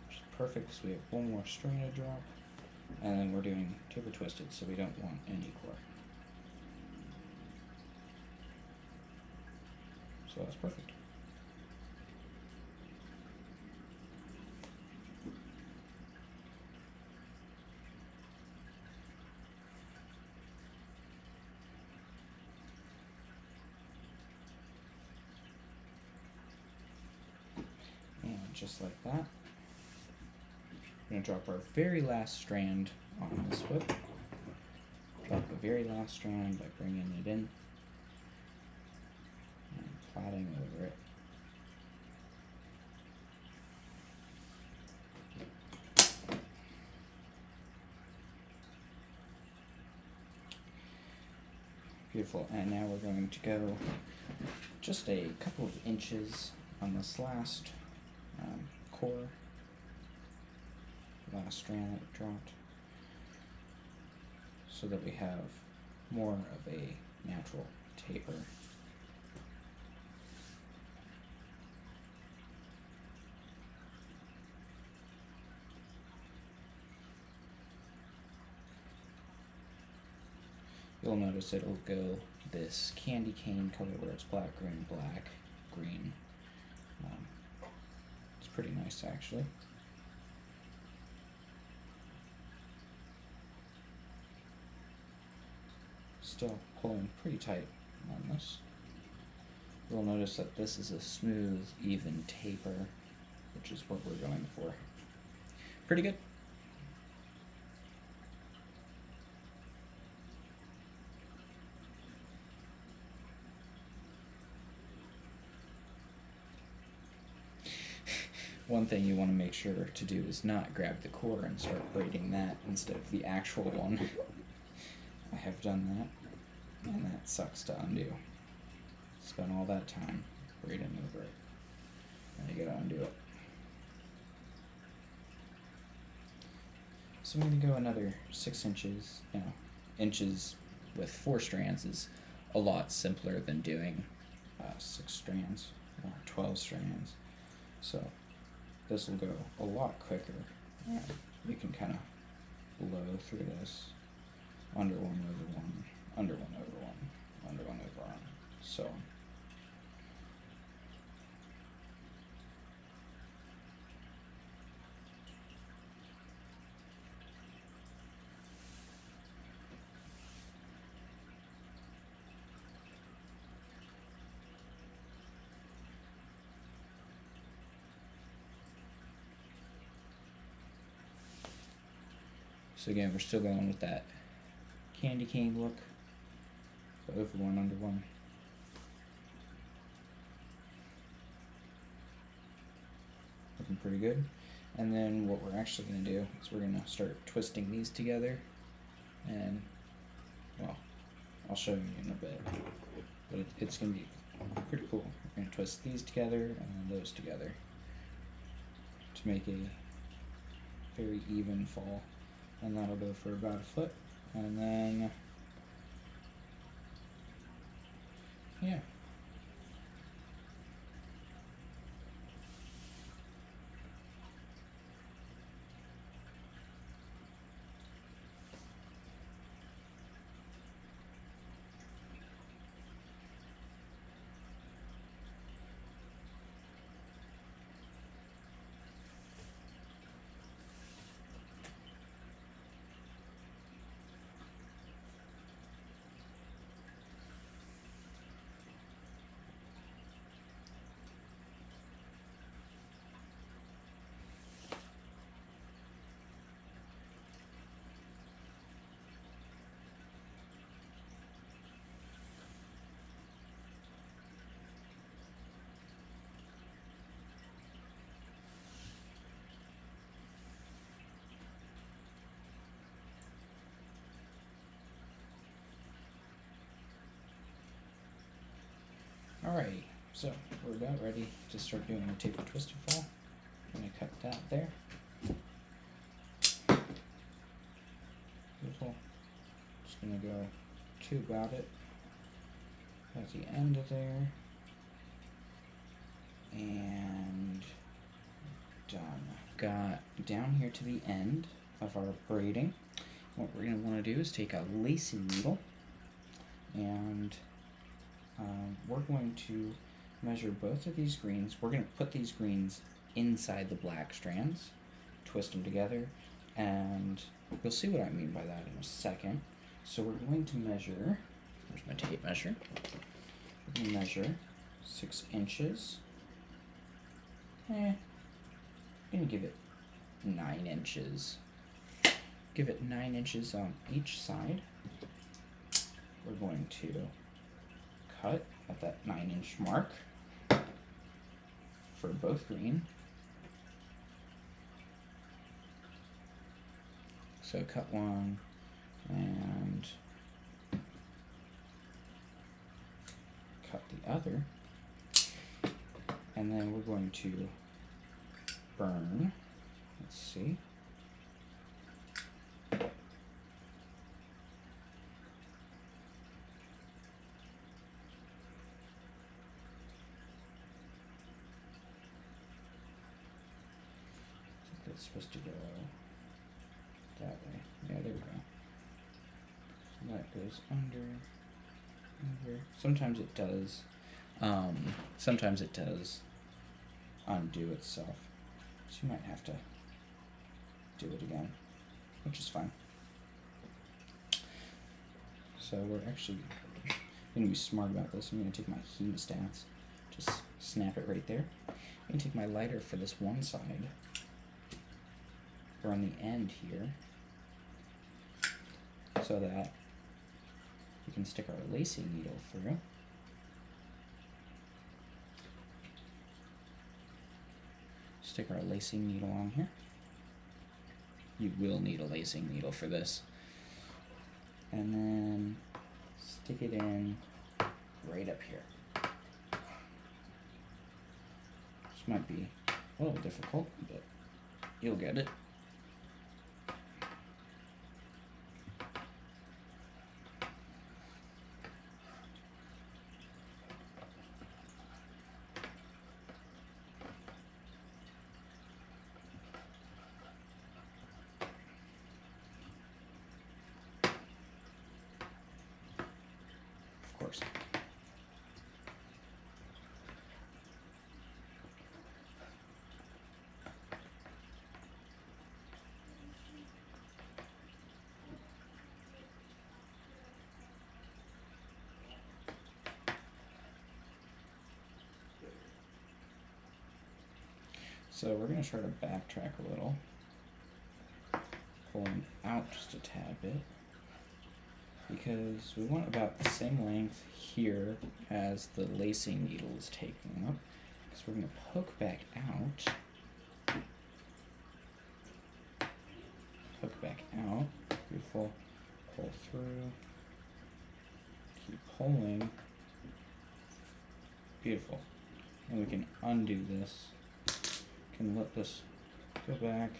which is perfect because we have one more string to drop. And then we're doing taper twisted, so we don't want any core. So that's perfect. Just like that. We're going to drop our very last strand on this whip. Drop the very last strand by bringing it in and plaiting over it. Beautiful. And now we're going to go just a couple of inches on this last core, last strand that we dropped, so that we have more of a natural taper. You'll notice it'll go this candy cane color where it's black, green, green. It's pretty nice actually. Still pulling pretty tight on this. You'll notice that this is a smooth, even taper, which is what we're going for. Pretty good. One thing you want to make sure to do is not grab the core and start braiding that instead of the actual one. I have done that, and that sucks to undo. Spend all that time braiding over it, and you gotta undo it. So I'm going to go another 6 inches. You know, inches with 4 strands is a lot simpler than doing 6 strands or 12 strands. So this will go a lot quicker. Yeah. You can kind of blow through this. Under one, over one, under one, over one, under one, over one, so on. So again, we're still going with that candy cane look, over one, under one. Looking pretty good. And then what we're actually going to do is we're going to start twisting these together, and well, I'll show you in a bit, but it's going to be pretty cool. We're going to twist these together and then those together to make a very even fall. And that'll go for about a foot, and then yeah. Alrighty, so we're about ready to start doing the taper twisted fall. I'm going to cut that there. Beautiful. Just going to go to about it at the end of there. And done. Got down here to the end of our braiding. What we're going to want to do is take a lacing needle and we're going to measure both of these greens. We're going to put these greens inside the black strands, twist them together, and you'll see what I mean by that in a second. So we're going to measure, there's my tape measure, we're going to measure 6 inches. I'm going to give it 9 inches. Give it 9 inches on each side. We're going to cut at that 9-inch mark for both green. So cut one and cut the other. And then we're going to burn. Let's see. It's supposed to go that way. Yeah, there we go. So that goes under. Sometimes it does. Sometimes it does undo itself. So you might have to do it again, which is fine. So we're actually going to be smart about this. I'm going to take my hemostats, just snap it right there. I'm going to take my lighter for this one side, or on the end here, so that we can stick our lacing needle through. Stick our lacing needle on here. You will need a lacing needle for this. And then stick it in right up here. This might be a little difficult, but you'll get it. Of course. So we're going to try to backtrack a little, pulling out just a tad bit, because we want about the same length here as the lacing needle is taking up. So we're going to poke back out, beautiful, pull through, keep pulling, beautiful, and we can undo this. Can let this go back,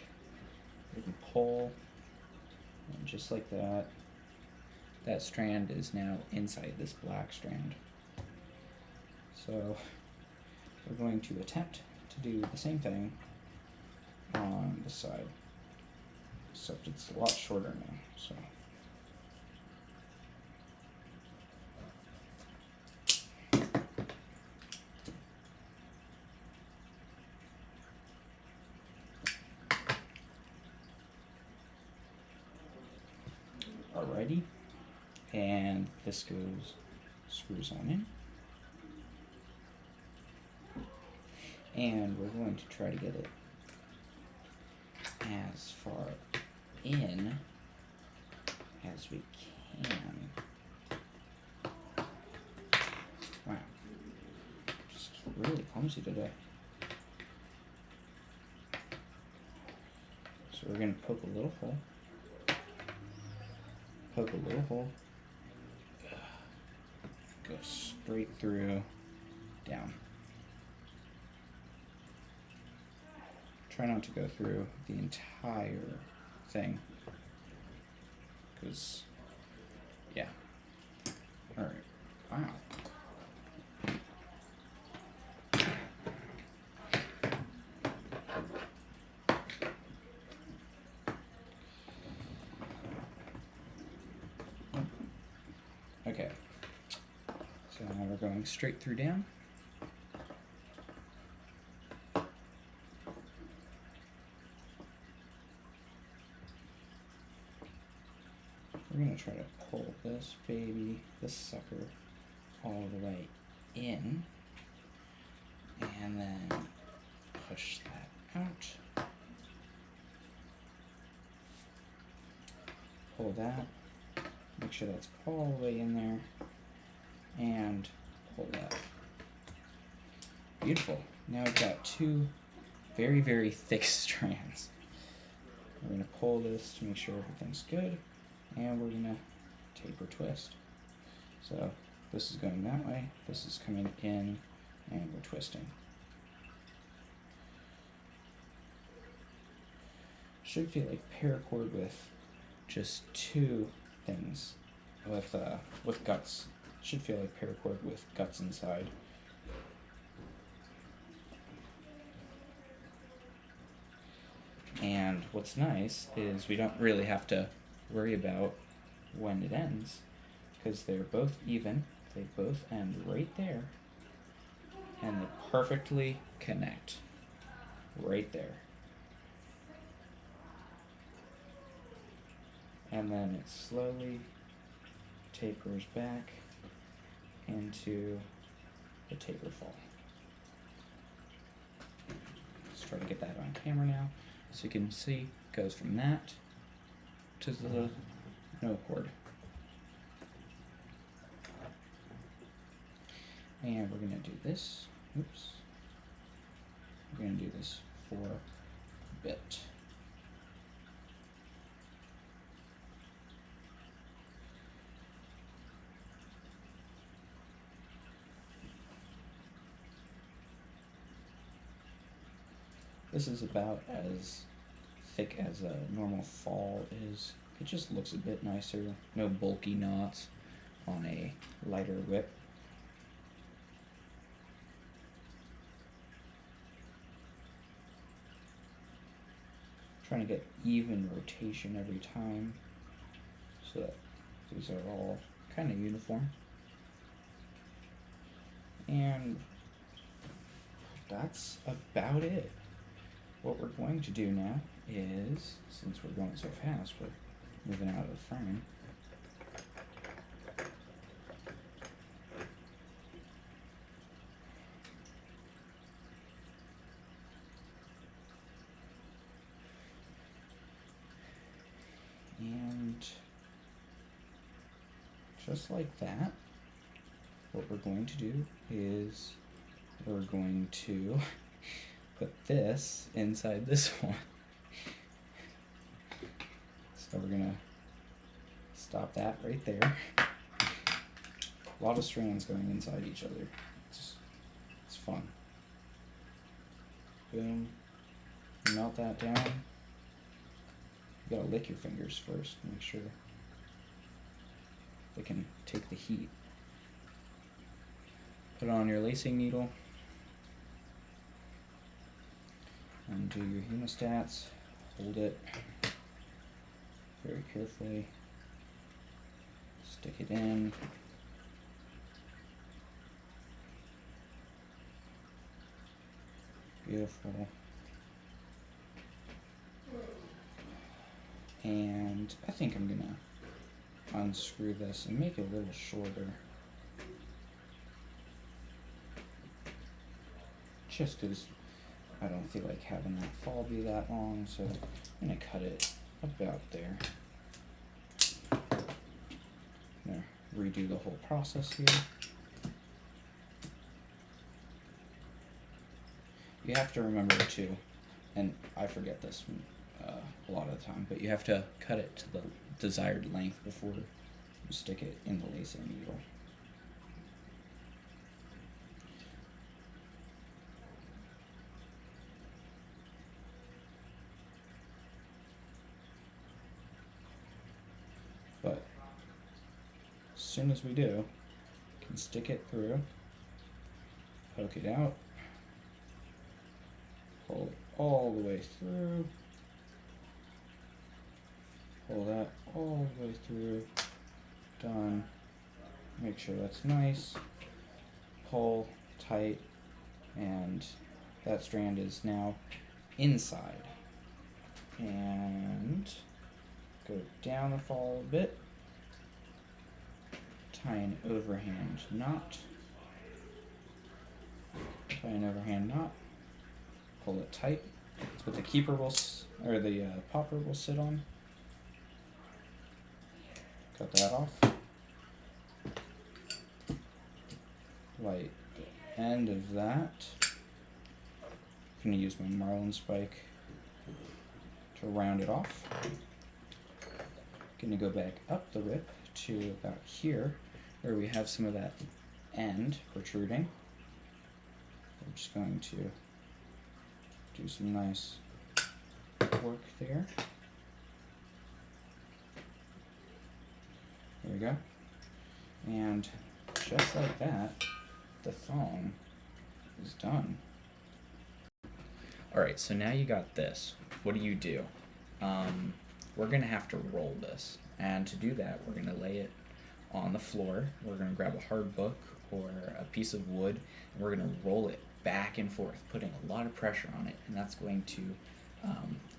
we can pull, and just like that, that strand is now inside this black strand. So we're going to attempt to do the same thing on this side, except it's a lot shorter now. So alrighty, and this screws on in, and we're going to try to get it as far in as we can. Wow, just really clumsy today. So we're going to poke a little hole. Poke a little hole, go straight through down. Try not to go through the entire thing, because, yeah. All right. Wow. Okay. So now we're going straight through down. We're going to try to pull this baby, this sucker, all the way in, and then push that out. Pull that, make sure that's all the way in there, and pull that. Beautiful. Now I've got two very, very thick strands. We're going to pull this to make sure everything's good, and we're going to taper twist. So this is going that way, this is coming in, and we're twisting. Should feel like paracord with just two things, with guts. Should feel like paracord with guts inside. And what's nice is we don't really have to worry about when it ends, because they're both even. They both end right there, and they perfectly connect right there. And then it slowly tapers back into the taper fall. Let's try to get that on camera now. So you can see it goes from that to the no cord. And we're going to do this. Oops. We're going to do this for a bit. This is about as thick as a normal fall is. It just looks a bit nicer. No bulky knots on a lighter whip. Trying to get even rotation every time so that these are all kind of uniform. And that's about it. What we're going to do now is, since we're going so fast, we're moving out of the frame. And just like that, what we're going to do is we're going to put this inside this one. So we're gonna stop that right there. A lot of strands going inside each other. It's fun. Boom. Melt that down. You gotta lick your fingers first, make sure they can take the heat. Put it on your lacing needle. Undo your hemostats, hold it very carefully, stick it in, beautiful, and I think I'm gonna unscrew this and make it a little shorter, just because I don't feel like having that fall be that long, so I'm going to cut it about there. I'm going to redo the whole process here. You have to remember too, and I forget this a lot of the time, but you have to cut it to the desired length before you stick it in the lacing needle. soon as we do, you can stick it through, poke it out, pull it all the way through, pull that all the way through, done. Make sure that's nice, pull tight, and that strand is now inside. And go down the fall a bit, tie an overhand knot, pull it tight. That's what the keeper will, or the popper will sit on. Cut that off. Light the end of that. I'm going to use my marlin spike to round it off. Going to go back up the rip to about here, where we have some of that end protruding. We're just going to do some nice work there. There we go. And just like that, the thong is done. Alright, so now you got this. What do? We're going to have to roll this. And to do that, we're going to lay it on the floor. We're going to grab a hard book or a piece of wood, and we're going to roll it back and forth, putting a lot of pressure on it. And that's going to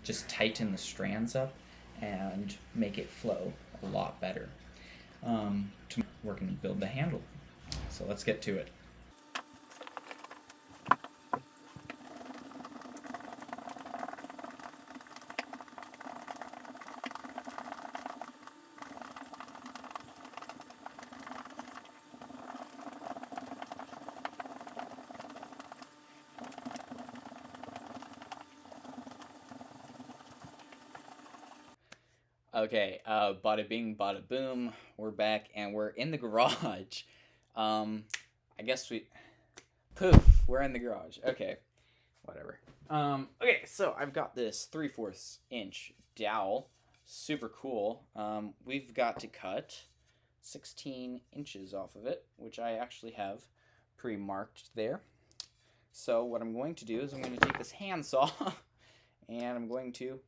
just tighten the strands up and make it flow a lot better. We're going to build the handle. So let's get to it. Okay, bada bing, bada boom, we're back, and we're in the garage. I guess poof, we're in the garage. Okay, whatever. Okay, so I've got this 3/4 inch dowel, super cool. We've got to cut 16 inches off of it, which I actually have pre-marked there. So what I'm going to do is I'm going to take this handsaw, and I'm going to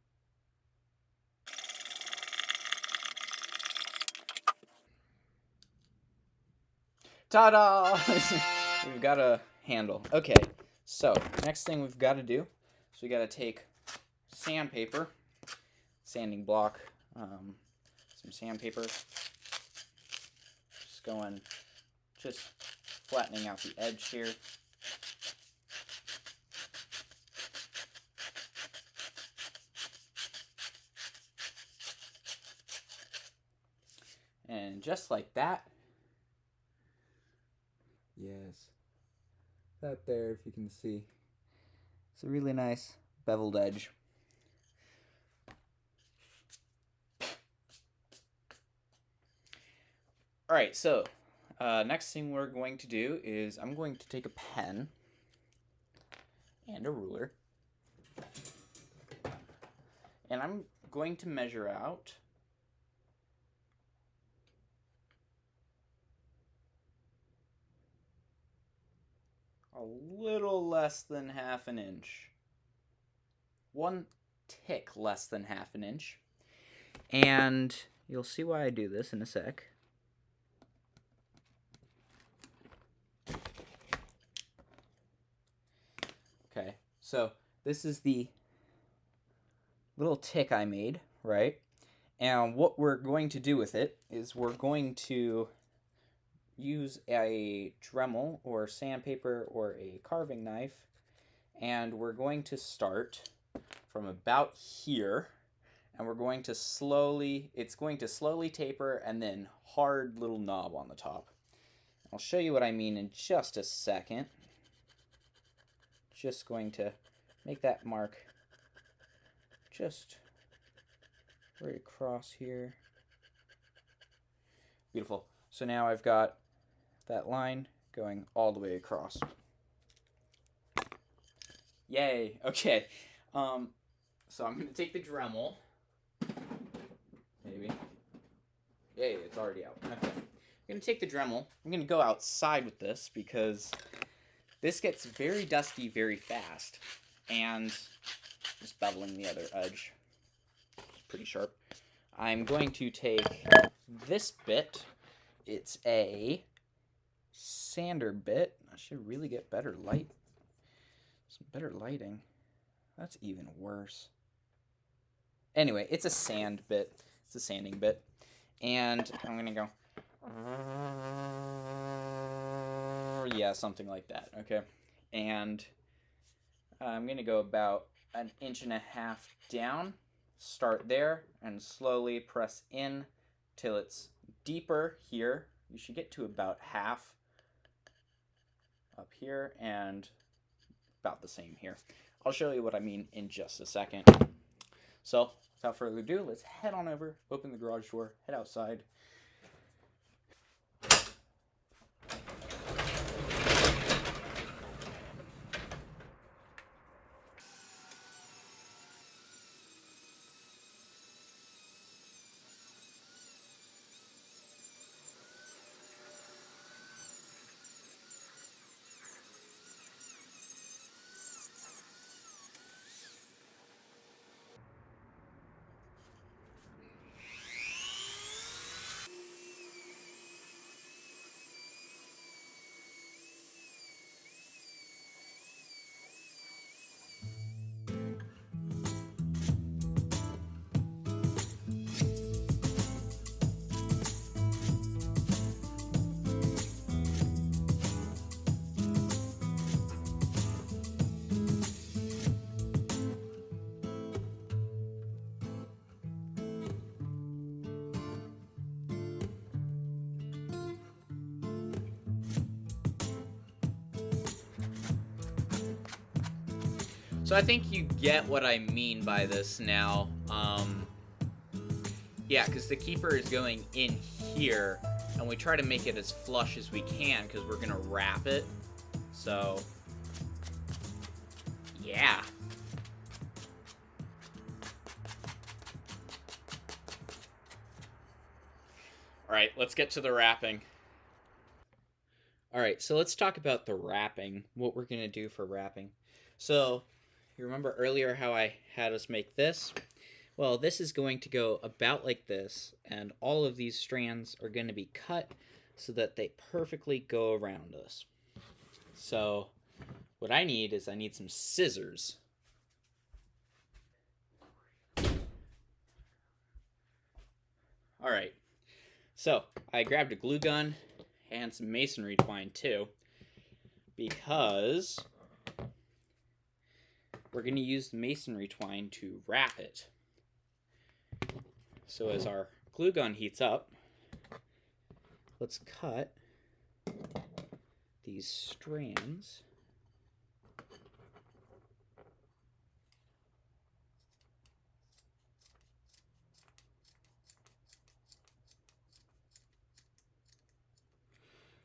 ta-da! We've got a handle. Okay, so next thing we've got to do is we got to take sandpaper, sanding block, some sandpaper, just flattening out the edge here. And just like that. Yes, that there, if you can see. It's a really nice beveled edge. Alright, so next thing we're going to do is I'm going to take a pen and a ruler, and I'm going to measure out a little less than 1/2 inch. 1 tick less than 1/2 inch. And you'll see why I do this in a sec. Okay, so this is the little tick I made, right? And what we're going to do with it is we're going to use a Dremel or sandpaper or a carving knife, and we're going to start from about here, and we're going to it's going to slowly taper and then hard little knob on the top. I'll show you what I mean in just a second. Just going to make that mark just right across here. Beautiful. So now I've got that line going all the way across. Yay. Okay. So I'm going to take the Dremel. Maybe. Yay, it's already out. Okay. I'm going to take the Dremel. I'm going to go outside with this because this gets very dusty very fast. And just beveling the other edge. It's pretty sharp. I'm going to take this bit. It's a sander bit. I should really get better light. Some better lighting. That's even worse. Anyway, it's a sand bit. It's a sanding bit. And I'm going to go... yeah, something like that. Okay. And I'm going to go about 1.5 inches down. Start there and slowly press in till it's deeper here. You should get to about half up here and about the same here. I'll show you what I mean in just a second. So, without further ado, let's head on over, open the garage door, head outside. So I think you get what I mean by this now. Yeah, because the keeper is going in here, and we try to make it as flush as we can because we're going to wrap it. So, yeah. All right, let's get to the wrapping. All right, so let's talk about the wrapping, what we're going to do for wrapping. So, you remember earlier how I had us make this? Well, this is going to go about like this, and all of these strands are going to be cut so that they perfectly go around us. So, what I need is I need some scissors. All right, so I grabbed a glue gun and some masonry twine too, because we're going to use the masonry twine to wrap it. So as our glue gun heats up, let's cut these strands.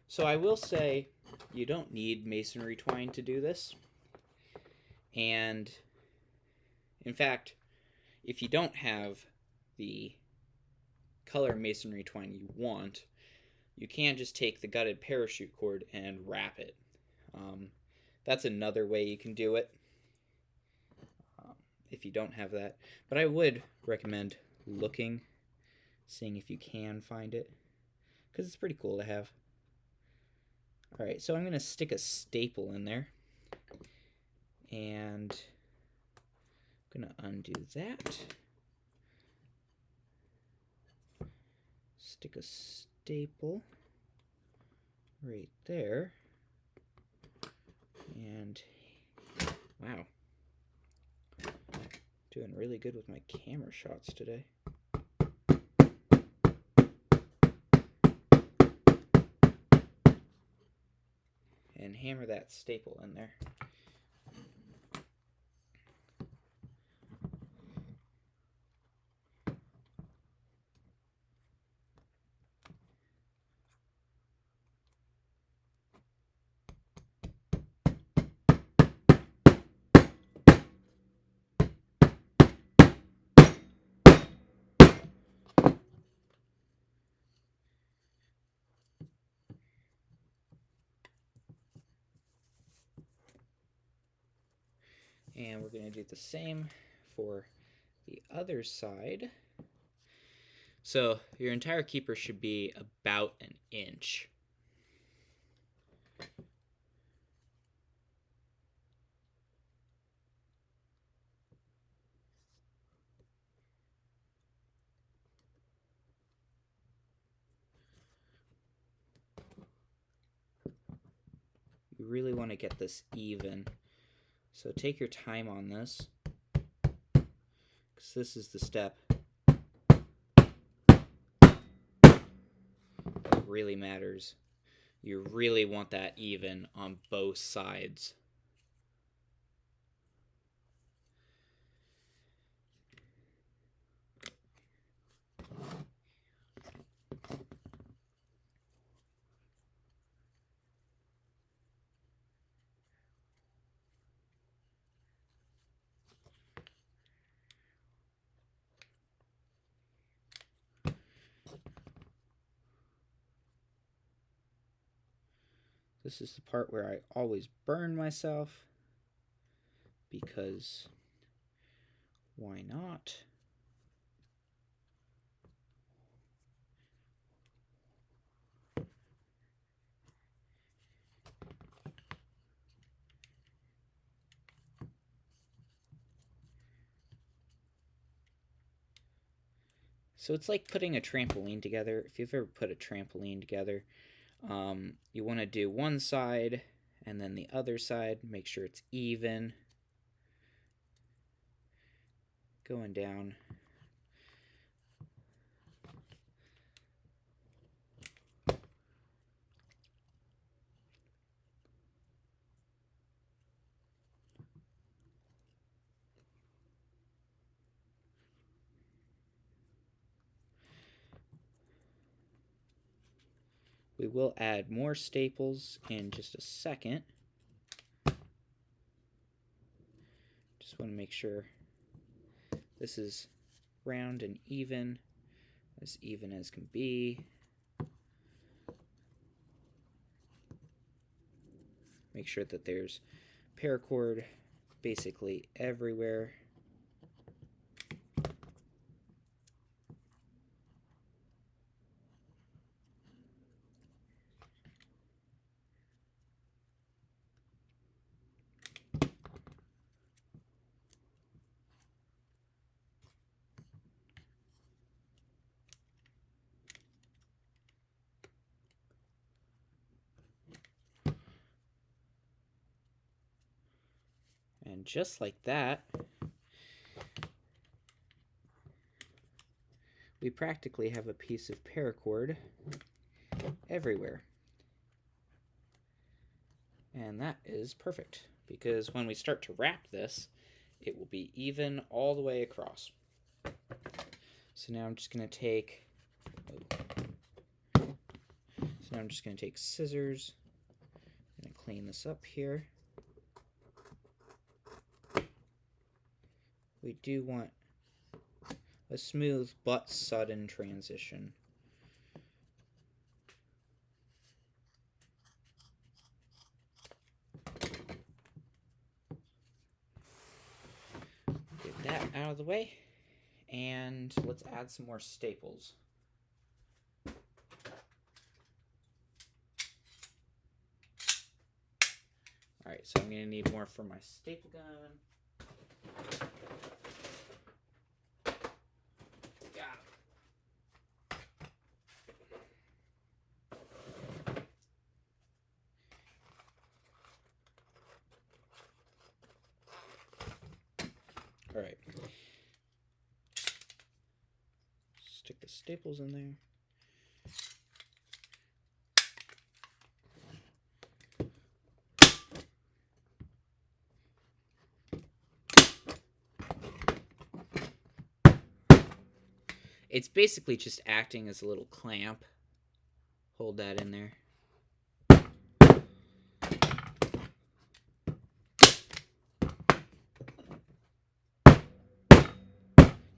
So I will say you don't need masonry twine to do this. And in fact, if you don't have the color masonry twine you want, you can just take the gutted parachute cord and wrap it. That's another way you can do it if you don't have that. But I would recommend looking, seeing if you can find it, because it's pretty cool to have. Alright, so I'm going to stick a staple in there, and I'm going to undo that. Stick a staple right there, and wow, doing really good with my camera shots today. And hammer that staple in there. And we're going to do the same for the other side. So your entire keeper should be about an inch. You really want to get this even. So take your time on this, because this is the step that really matters. You really want that even on both sides. This is the part where I always burn myself, because why not? So it's like putting a trampoline together. If you've ever put a trampoline together, you want to do one side and then the other side. Make sure it's even. Going down. We will add more staples in just a second. Just want to make sure this is round and even as can be. Make sure that there's paracord basically everywhere. And just like that, we practically have a piece of paracord everywhere. And that is perfect, because when we start to wrap this, it will be even all the way across. So now I'm just going to take scissors. I'm going to clean this up here. We do want a smooth but sudden transition. Get that out of the way, and let's add some more staples. Alright, so I'm going to need more for my staple gun. All right, stick the staples in there. It's basically just acting as a little clamp. Hold that in there.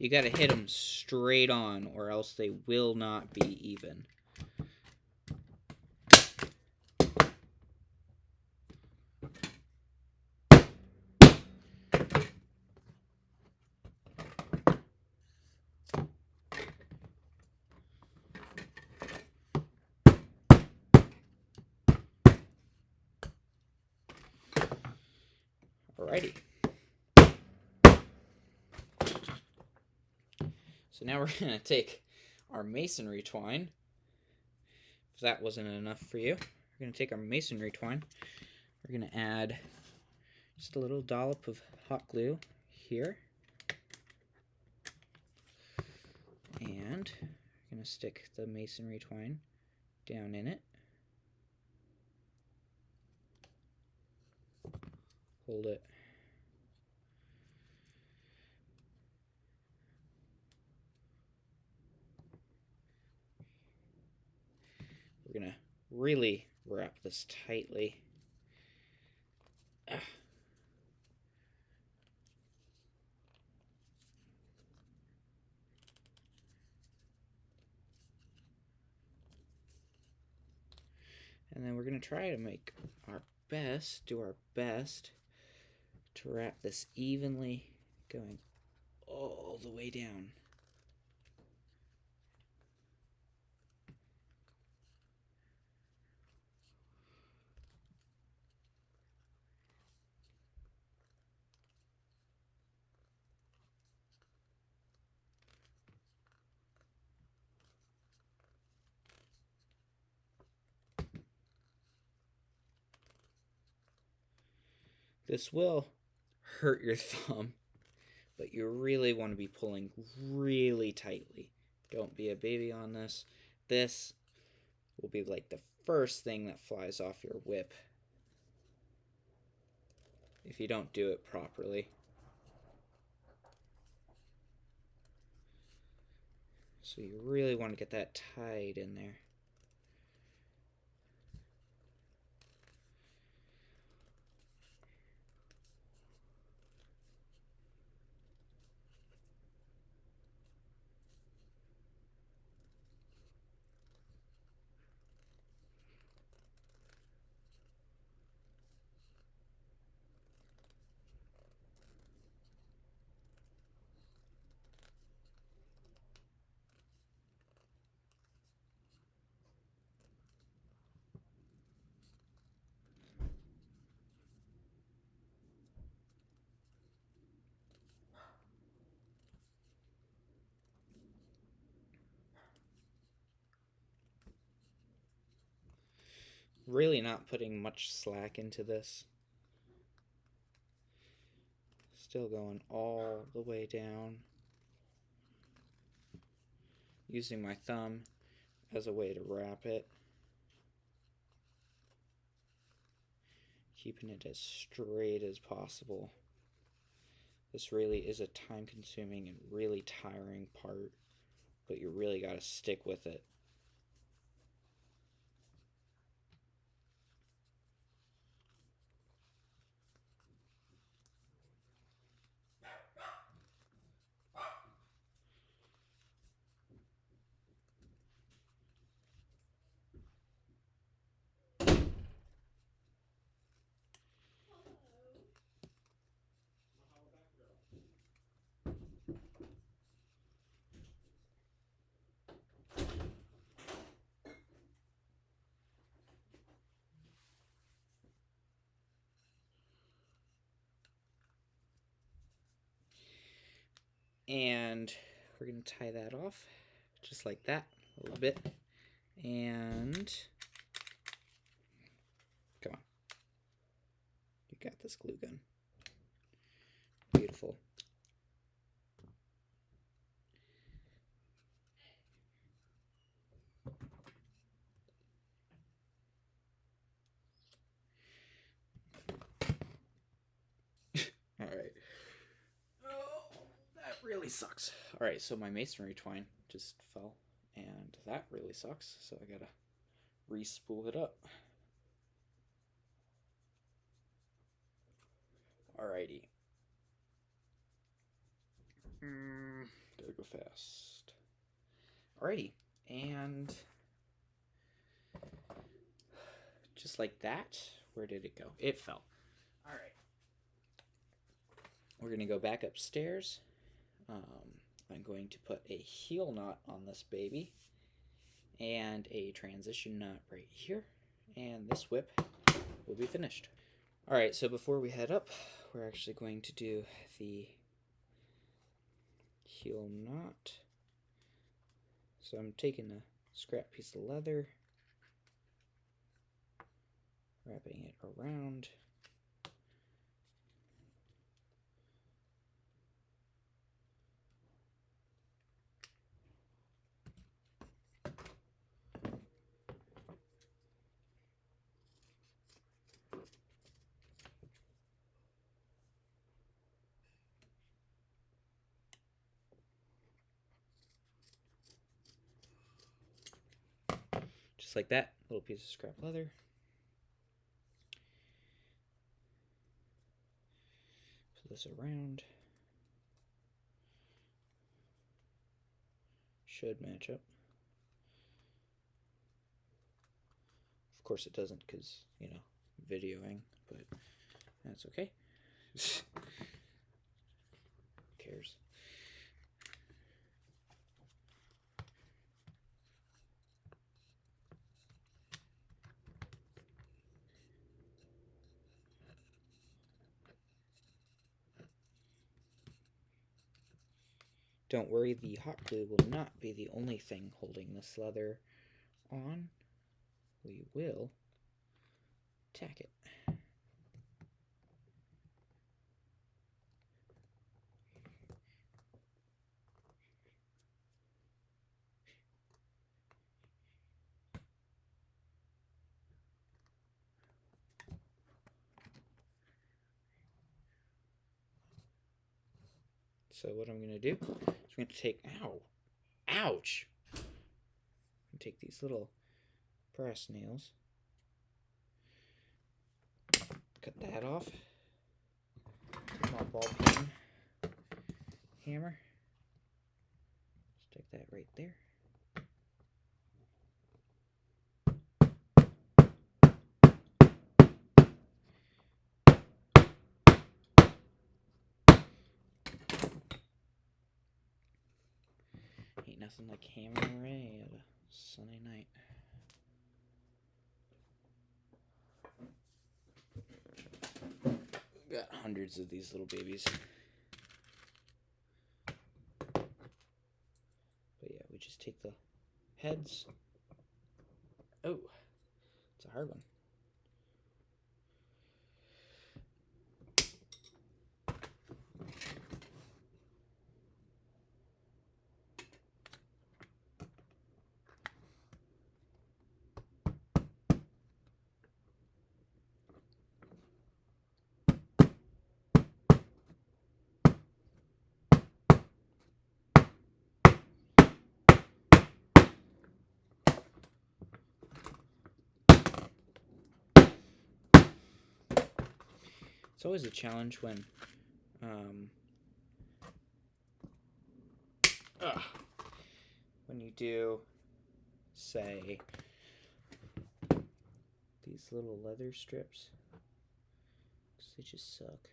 You gotta hit them straight on, or else they will not be even. Alrighty. So now we're going to take our masonry twine. If that wasn't enough for you, we're going to take our masonry twine. We're going to add just a little dollop of hot glue here. And we're going to stick the masonry twine down in it. Hold it. We're going to really wrap this tightly. And then we're going to try to make our best, do our best to wrap this evenly, going all the way down. This will hurt your thumb, but you really want to be pulling really tightly. Don't be a baby on this. This will be like the first thing that flies off your whip if you don't do it properly. So you really want to get that tied in there. Really not putting much slack into this. Still going all the way down. Using my thumb as a way to wrap it. Keeping it as straight as possible. This really is a time-consuming and really tiring part, but you really got to stick with it. And we're going to tie that off just like that a little bit. And come on. You got this, glue gun. Beautiful. All right. Really sucks. Alright, so my masonry twine just fell, and that really sucks, so I gotta re-spool it up. Alrighty. Gotta go fast. Alrighty, and just like that, where did it go? It fell. Alright. We're gonna go back upstairs. I'm going to put a heel knot on this baby and a transition knot right here, and this whip will be finished. Alright, so before we head up, we're actually going to do the heel knot. So I'm taking a scrap piece of leather, wrapping it around. Just like that, little piece of scrap leather. Put this around. Should match up. Of course it doesn't because, you know, videoing, but that's okay. Who cares? Don't worry, the hot glue will not be the only thing holding this leather on. We will tack it. So what I'm going to do is I'm going to take, ouch! Take these little brass nails, cut that off, take my ball peen hammer, stick that right there. Ain't nothing like hammering away at a sunny night. We've got hundreds of these little babies. But yeah, we just take the heads. Oh, it's a hard one. It's always a challenge when you do, say, these little leather strips, because they just suck.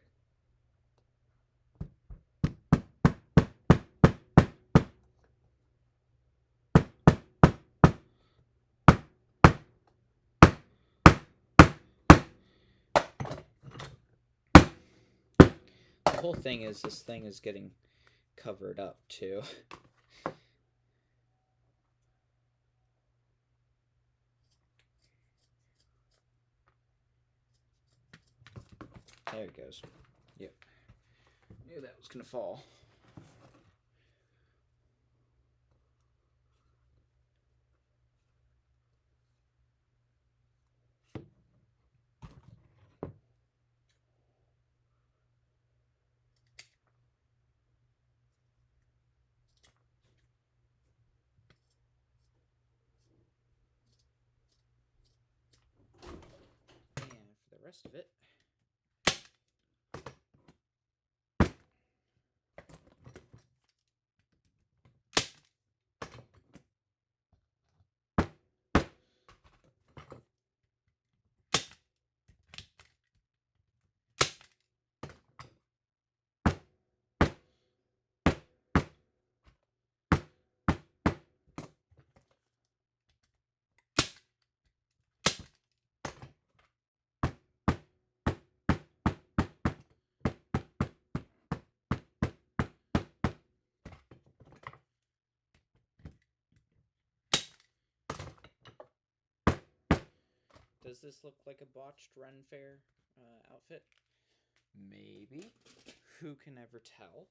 The whole thing is, this thing is getting covered up too. There it goes. Yep. Knew that was gonna fall. And for the rest of it, Does this look like a botched Ren Fair outfit? Maybe. Who can ever tell?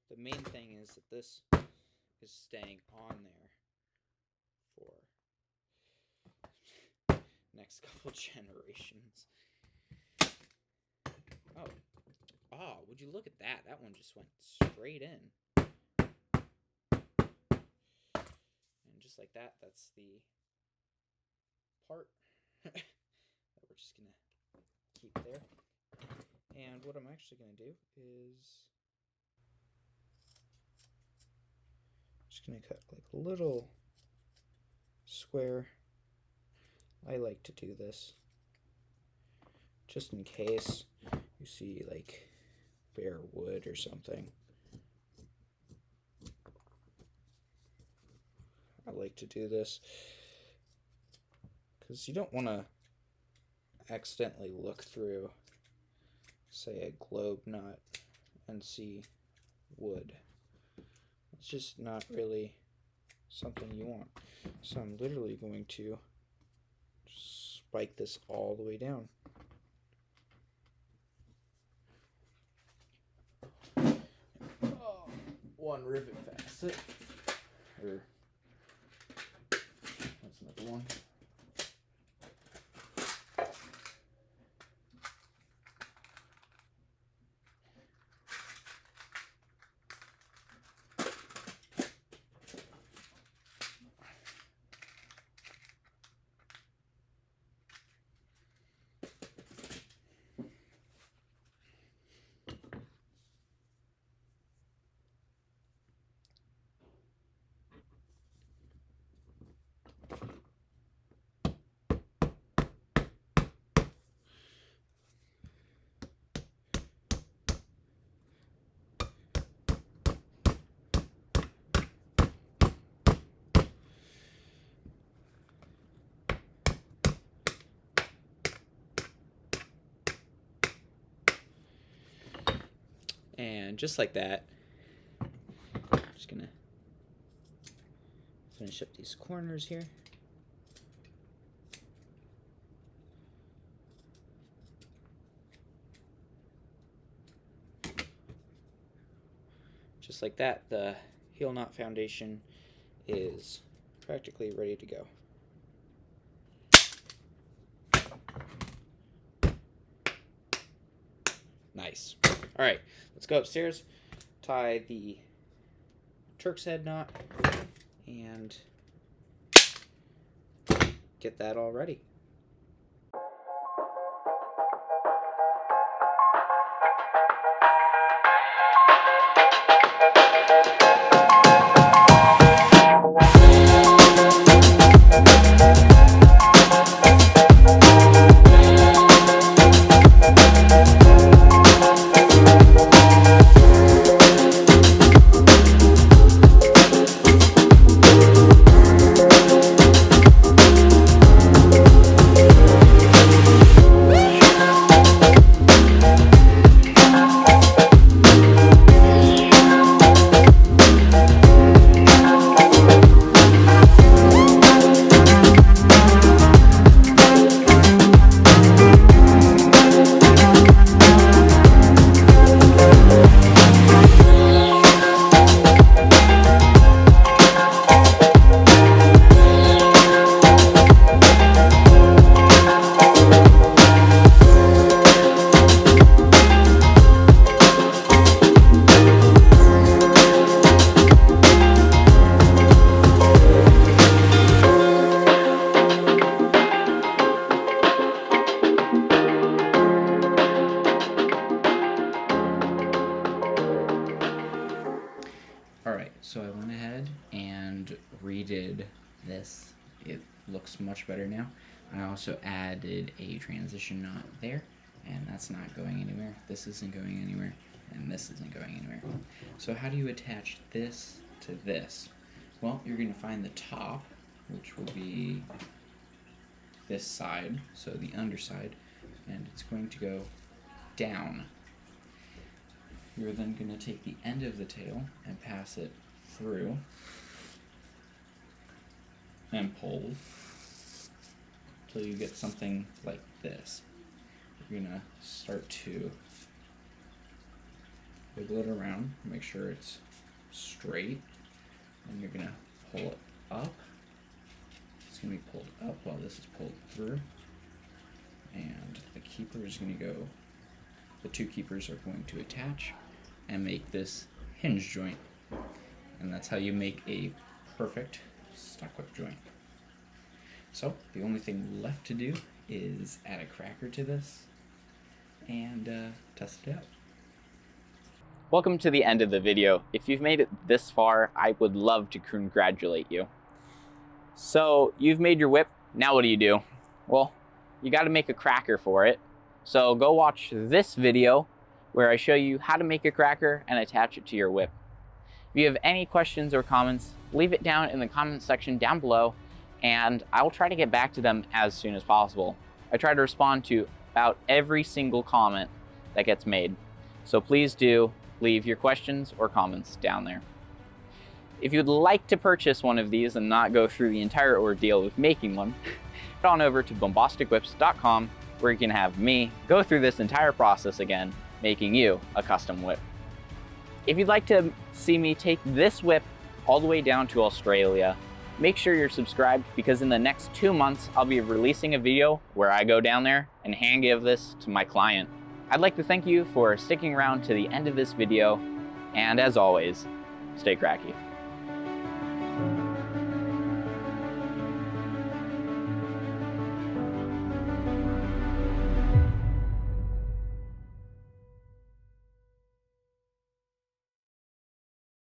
The main thing is that this is staying on there for next couple generations. Oh, would you look at that? That one just went straight in. And just like that, that's the part that we're just gonna keep there. And what I'm actually gonna do is just gonna cut like a little square. I like to do this just in case you see like bare wood or something. I like to do this because you don't want to accidentally look through, say, a globe nut and see wood. It's just not really something you want. So I'm literally going to spike this all the way down. One rivet facet, or that's another one. And just like that, I'm just gonna finish up these corners here. Just like that, the heel knot foundation is practically ready to go. Nice. All right, let's go upstairs, tie the Turk's head knot, and get that all ready. Alright, so I went ahead and redid this. It looks much better now. I also added a transition knot there, and that's not going anywhere. This isn't going anywhere, and this isn't going anywhere. So how do you attach this to this? Well, you're going to find the top, which will be this side, so the underside, and it's going to go down. You're then going to take the end of the tail and pass it through and pull. until you get something like this. You're gonna start to wiggle it around, make sure it's straight, and you're gonna pull it up. It's gonna be pulled up while this is pulled through, and the keeper is gonna go, the two keepers are going to attach and make this hinge joint, and that's how you make a perfect Stockwhip joint. So the only thing left to do is add a cracker to this and test it out. Welcome to the end of the video. If you've made it this far, I would love to congratulate you. So you've made your whip, now what do? Well, you got to make a cracker for it. So go watch this video where I show you how to make a cracker and attach it to your whip. If you have any questions or comments, leave it down in the comments section down below, and I will try to get back to them as soon as possible. I try to respond to about every single comment that gets made. So please do leave your questions or comments down there. If you'd like to purchase one of these and not go through the entire ordeal of making one, head on over to bombasticwhips.com, where you can have me go through this entire process again, making you a custom whip. If you'd like to see me take this whip all the way down to Australia, make sure you're subscribed, because in the next 2 months, I'll be releasing a video where I go down there and hand give this to my client. I'd like to thank you for sticking around to the end of this video, and as always, stay cracky.